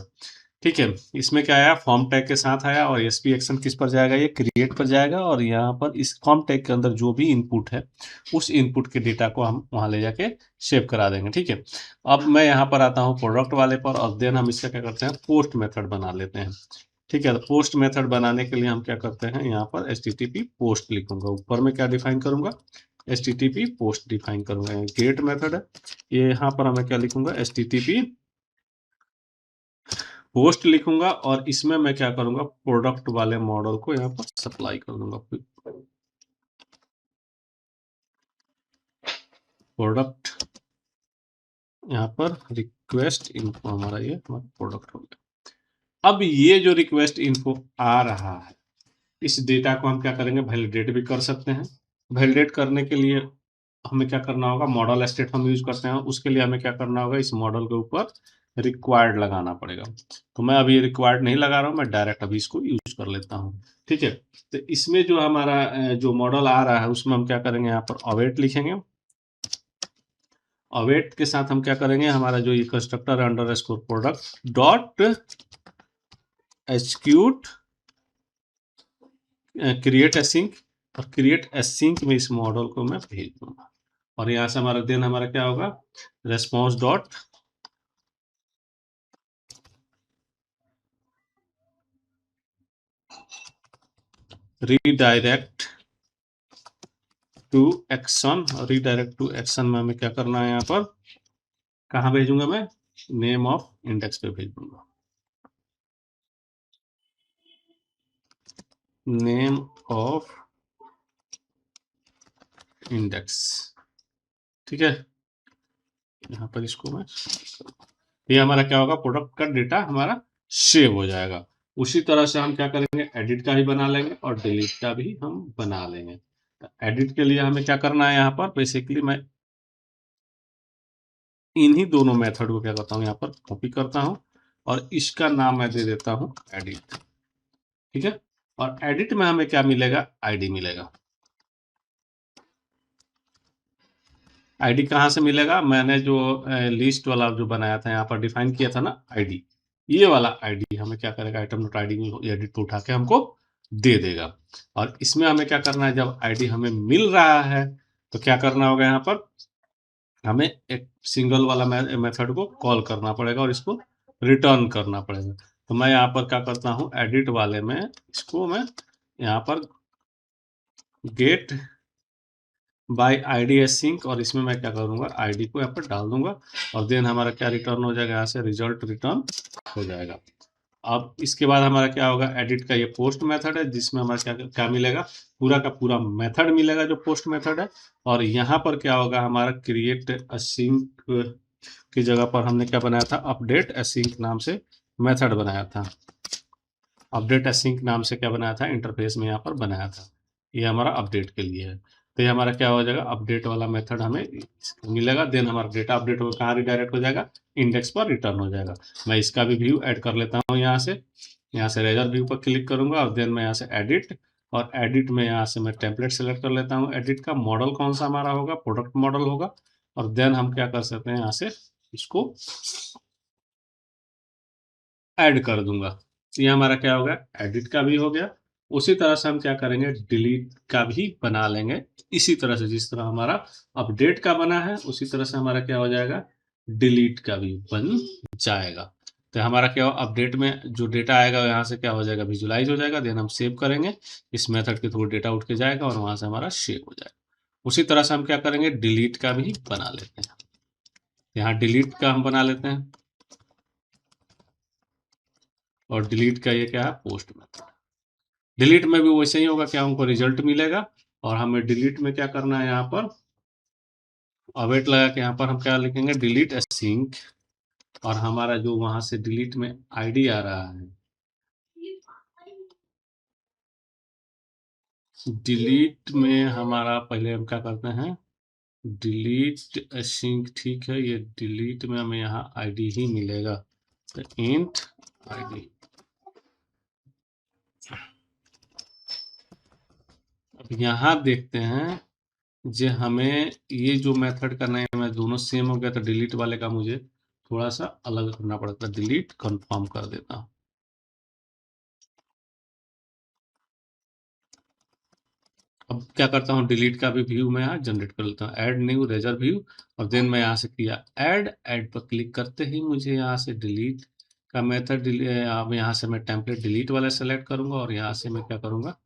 ठीक है, इसमें क्या आया, फॉर्म टैग के साथ आया, और एसपी एक्शन किस पर जाएगा, ये क्रिएट पर जाएगा, और यहाँ पर इस फॉर्म टैग के अंदर जो भी इनपुट है उस इनपुट के डेटा को हम वहाँ ले जाके सेव करा देंगे। ठीक है, अब मैं यहाँ पर आता हूँ प्रोडक्ट वाले पर, और देन हम इसका क्या करते हैं, पोस्ट मेथड बना लेते हैं। ठीक है, तो पोस्ट मेथड बनाने के लिए हम क्या करते हैं, यहाँ पर HTTP पोस्ट लिखूंगा, ऊपर में क्या डिफाइन करूंगा, HTTP पोस्ट डिफाइन करूंगा। गेट मेथड है, ये यहाँ पर हमें क्या लिखूंगा, HTTP पोस्ट लिखूंगा, और इसमें मैं क्या करूंगा, प्रोडक्ट वाले मॉडल को यहाँ पर सप्लाई कर दूंगा। प्रोडक्ट, यहाँ पर रिक्वेस्ट इन्फो, हमारा ये प्रोडक्ट हो गया। अब ये जो रिक्वेस्ट इन्फो आ रहा है, इस डेटा को हम क्या करेंगे, वैलिडेट भी कर सकते हैं। वैलिडेट करने के लिए हमें क्या करना होगा, मॉडल स्टेट हम यूज करते हैं, उसके लिए हमें क्या करना होगा, इस मॉडल के ऊपर रिक्वायर्ड लगाना पड़ेगा। तो मैं अभी रिक्वायर्ड नहीं लगा रहा हूँ, मैं डायरेक्ट अभी इसको यूज कर लेता हूँ। ठीक है, तो इसमें जो हमारा जो मॉडल आ रहा है उसमें हम क्या करेंगे, यहाँ पर अवेट लिखेंगे। अवेट के साथ हम क्या करेंगे, हमारा जो ये constructor underscore product dot execute create async, और क्रिएट एसिंक में इस मॉडल को मैं भेज दूंगा। और यहाँ से हमारा देन हमारा क्या होगा, response dot redirect to action. Redirect to action में हमें क्या करना है, यहाँ पर कहाँ भेजूंगा मैं, नेम ऑफ इंडेक्स पे भेज दूंगा, नेम ऑफ इंडेक्स। ठीक है, यहाँ पर इसको मैं, ये हमारा क्या होगा, प्रोडक्ट का डेटा हमारा सेव हो जाएगा। उसी तरह से हम क्या करेंगे, एडिट का भी बना लेंगे और डिलीट का भी हम बना लेंगे। एडिट के लिए हमें क्या करना है, यहाँ पर बेसिकली मैं इन्हीं दोनों मेथड को क्या करता हूँ, यहाँ पर कॉपी करता हूँ और इसका नाम मैं दे देता हूँ एडिट। ठीक है, और एडिट में हमें क्या मिलेगा, आईडी मिलेगा। आईडी कहाँ से मिलेगा, मैंने जो लिस्ट वाला जो बनाया था, यहाँ पर डिफाइन किया था ना आईडी, ये वाला आईडी हमें क्या करेगा, आइटम डॉट आईडी एडिट पे उठा के हमको दे देगा। और इसमें हमें क्या करना है, जब आईडी हमें मिल रहा है तो क्या करना होगा, यहाँ पर हमें एक सिंगल वाला मेथड को कॉल करना पड़ेगा और इसको रिटर्न करना पड़ेगा। तो मैं यहाँ पर क्या करता हूँ, एडिट वाले में इसको मैं यहाँ पर गेट बाय आईडी एसिंक, और इसमें मैं क्या करूँगा, आईडी को यहाँ पर डाल दूंगा, और देन हमारा क्या रिटर्न हो जाएगा, यहाँ से रिजल्ट रिटर्न हो जाएगा। अब इसके बाद हमारा क्या होगा, एडिट का ये पोस्ट मेथड है जिसमें हमारा क्या क्या मिलेगा, पूरा का पूरा मेथड मिलेगा जो पोस्ट मेथड है। और यहाँ पर क्या होगा, हमारा क्रिएट असिंक की जगह पर हमने क्या बनाया था, अपडेट असिंक नाम से मेथड बनाया था। अपडेट असिंक नाम से क्या बनाया था, इंटरफेस में यहाँ पर बनाया था। ये हमारा अपडेट के लिए है। तो ये हमारा क्या हो जाएगा, अपडेट वाला मेथड हमें मिलेगा। देन हमारा डेटा अपडेट हो कहाँ रिडायरेक्ट हो जाएगा, इंडेक्स पर रिटर्न हो जाएगा। मैं इसका भी व्यू ऐड कर लेता हूँ यहाँ से रेजर व्यू पर क्लिक करूंगा और देन मैं यहाँ से एडिट, और एडिट में यहाँ से मैं टेम्पलेट सेलेक्ट कर लेता हूँ। एडिट का मॉडल कौन सा हमारा होगा, प्रोडक्ट मॉडल होगा। और देन हम क्या कर सकते हैं, यहाँ से इसको ऐड कर दूंगा। तो ये हमारा क्या हो गया, एडिट का भी हो गया। उसी तरह से हम क्या करेंगे, डिलीट का भी बना लेंगे। इसी तरह से जिस तरह हमारा अपडेट का बना है उसी तरह से हमारा क्या हो जाएगा, डिलीट का भी बन जाएगा। तो हमारा क्या हो, अपडेट में जो डेटा आएगा यहाँ से क्या हो जाएगा, विजुलाइज हो जाएगा। देन हम सेव करेंगे, इस मेथड के थ्रू डेटा उठ के जाएगा और वहां से हमारा सेव हो जाएगा। उसी तरह से हम क्या करेंगे, डिलीट का भी बना लेते हैं। यहाँ डिलीट का हम बना लेते हैं, और डिलीट का ये क्या है, पोस्ट मेथड। डिलीट में भी वैसे ही होगा, क्या हमको रिजल्ट मिलेगा और हमें डिलीट में क्या करना है, यहाँ पर अवेट लगा के यहाँ पर हम क्या लिखेंगे, डिलीट असिंक। और हमारा जो वहां से डिलीट में आईडी आ रहा है, डिलीट में हमारा पहले हम क्या करते हैं, डिलीट असिंक, ठीक है। ये डिलीट में हमें यहाँ आईडी ही मिलेगा, तो इंट आईडी। अब यहाँ देखते हैं जे हमें ये जो मेथड का नेम है दोनों सेम हो गया, तो डिलीट वाले का मुझे थोड़ा सा अलग करना पड़ता है। डिलीट कंफर्म कर देता हूँ। अब क्या करता हूँ, डिलीट का भी व्यू मैं यहाँ जनरेट कर लेता हूँ, ऐड न्यू रेजर व्यू। और देन मैं यहाँ से किया ऐड, ऐड पर क्लिक करते ही मुझे यहाँ से डिलीट का मेथड, अब यहाँ से मैं टेम्पलेट डिलीट वाला सेलेक्ट करूंगा और यहाँ से मैं क्या करूंगा,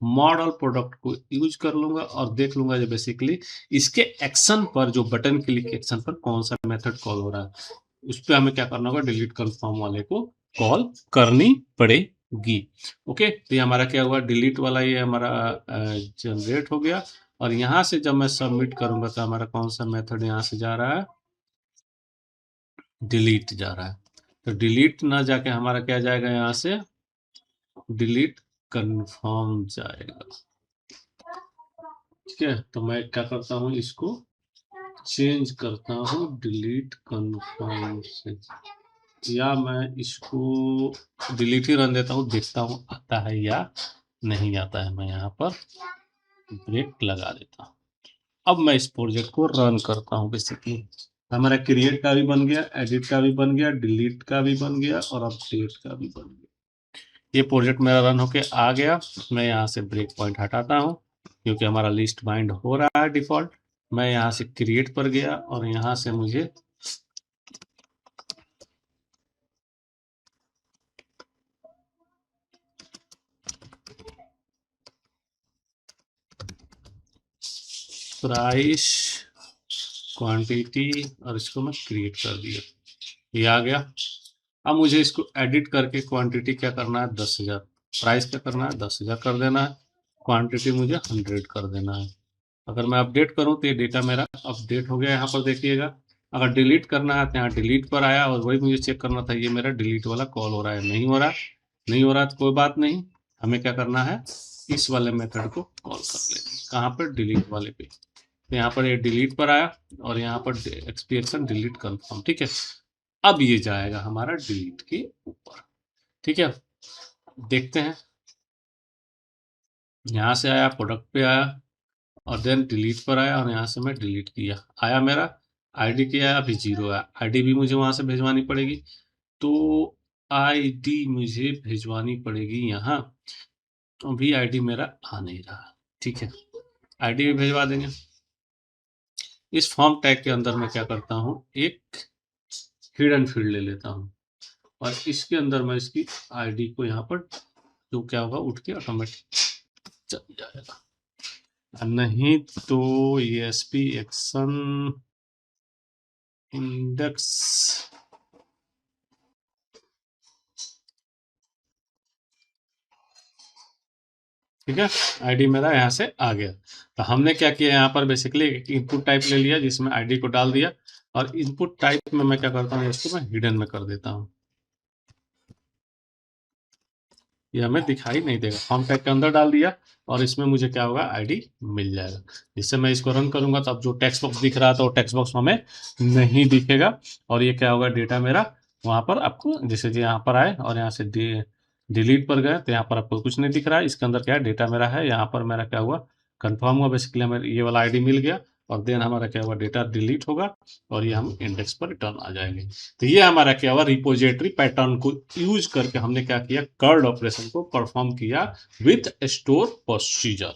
मॉडल प्रोडक्ट को यूज कर लूंगा और देख लूंगा जो बेसिकली इसके एक्शन पर, जो बटन क्लिक एक्शन पर कौन सा मेथड कॉल हो रहा है, उस पर हमें क्या करना होगा, डिलीट कंफर्म वाले को कॉल करनी पड़ेगी। ओके, तो ये हमारा क्या हुआ, डिलीट वाला ये हमारा जनरेट हो गया। और यहाँ से जब मैं सबमिट करूंगा तो हमारा कौन सा मेथड यहाँ से जा रहा है, डिलीट जा रहा है। तो डिलीट ना जाके हमारा क्या जाएगा, यहाँ से डिलीट कंफर्म जाएगा। ठीक है, तो मैं क्या करता हूँ, इसको चेंज करता हूँ डिलीट कंफर्म से, या मैं इसको डिलीट ही रन देता हूँ, देखता हूँ आता है या नहीं आता है। मैं यहाँ पर ब्रेक लगा देता हूँ। अब मैं इस प्रोजेक्ट को रन करता हूँ। बेसिकली हमारा क्रिएट का भी बन गया, एडिट का भी बन गया, डिलीट का भी बन गया और अपडेट का भी बन गया। ये प्रोजेक्ट मेरा रन होके आ गया। मैं यहाँ से ब्रेक पॉइंट हटाता हूँ क्योंकि हमारा लिस्ट बाइंड हो रहा है डिफॉल्ट। मैं यहाँ से क्रिएट पर गया और यहाँ से मुझे प्राइस, क्वांटिटी, और इसको मैं क्रिएट कर दिया, ये आ गया। अब मुझे इसको एडिट करके क्वांटिटी क्या करना है, 10,000, प्राइस क्या करना है, 10,000 कर देना है, क्वांटिटी मुझे 100 कर देना है। अगर मैं अपडेट करूं तो ये डेटा मेरा अपडेट हो गया। यहाँ पर देखिएगा, अगर डिलीट करना है तो यहाँ डिलीट पर आया, और वही मुझे चेक करना था ये मेरा डिलीट वाला कॉल हो रहा है, नहीं हो रहा। नहीं हो रहा तो कोई बात नहीं, हमें क्या करना है, इस वाले मेथड को कॉल कर लेंगे। कहाँ पर, डिलीट वाले पे। तो यहाँ पर ये डिलीट पर आया और यहाँ पर एक्सपीएक्शन डिलीट कंफर्म, ठीक है। अब ये जाएगा हमारा डिलीट के ऊपर, ठीक है। देखते हैं, यहाँ से आया, प्रोडक्ट पे आया और देन डिलीट पर आया और यहाँ से मैं डिलीट किया, आया मेरा। आईडी क्या है, अभी 0 है। आईडी भी मुझे वहां से भेजवानी पड़ेगी, तो आईडी मुझे भेजवानी पड़ेगी यहाँ। तो अभी आईडी मेरा आ नहीं रहा, ठीक है। आईडी भी भेजवा देंगे। इस फॉर्म टैग के अंदर मैं क्या करता हूँ, एक हिडन फील्ड ले लेता हूँ और इसके अंदर मैं इसकी आईडी को यहाँ पर, जो क्या होगा, उठ के ऑटोमेटिक चल जाएगा। नहीं तो ESP एक्शन इंडेक्स ठीक है, आईडी मेरा यहाँ से आ गया। तो हमने क्या किया यहाँ पर बेसिकली एक इनपुट टाइप ले लिया जिसमें आईडी को डाल दिया, और इनपुट टाइप में मैं क्या करता हूँ, इसको मैं हिडन में कर देता हूँ, ये हमें दिखाई नहीं देगा। फॉर्म टैग के अंदर डाल दिया और इसमें मुझे क्या होगा, आईडी मिल जाएगा। जिससे मैं इसको रन करूंगा तो अब जो टेक्स्ट बॉक्स दिख रहा था वो टेक्स्ट बॉक्स हमें नहीं दिखेगा, और ये क्या होगा, डेटा मेरा वहां पर आपको जैसे जी यहाँ पर आए और यहाँ से डिलीट पर गए तो यहाँ पर आपको कुछ नहीं दिख रहा है। इसके अंदर क्या है, डेटा मेरा है, यहाँ पर मेरा क्या हुआ, कंफर्म हुआ, बेसिकली हमें ये वाला आईडी मिल गया, और देन हमारा क्या हुआ, डेटा डिलीट होगा और ये हम इंडेक्स पर रिटर्न आ जाएंगे। तो ये हमारा क्या हुआ, रिपोजिटरी पैटर्न को यूज करके हमने क्या किया, कर्ड ऑपरेशन को परफॉर्म किया विथ स्टोर प्रोसीजर।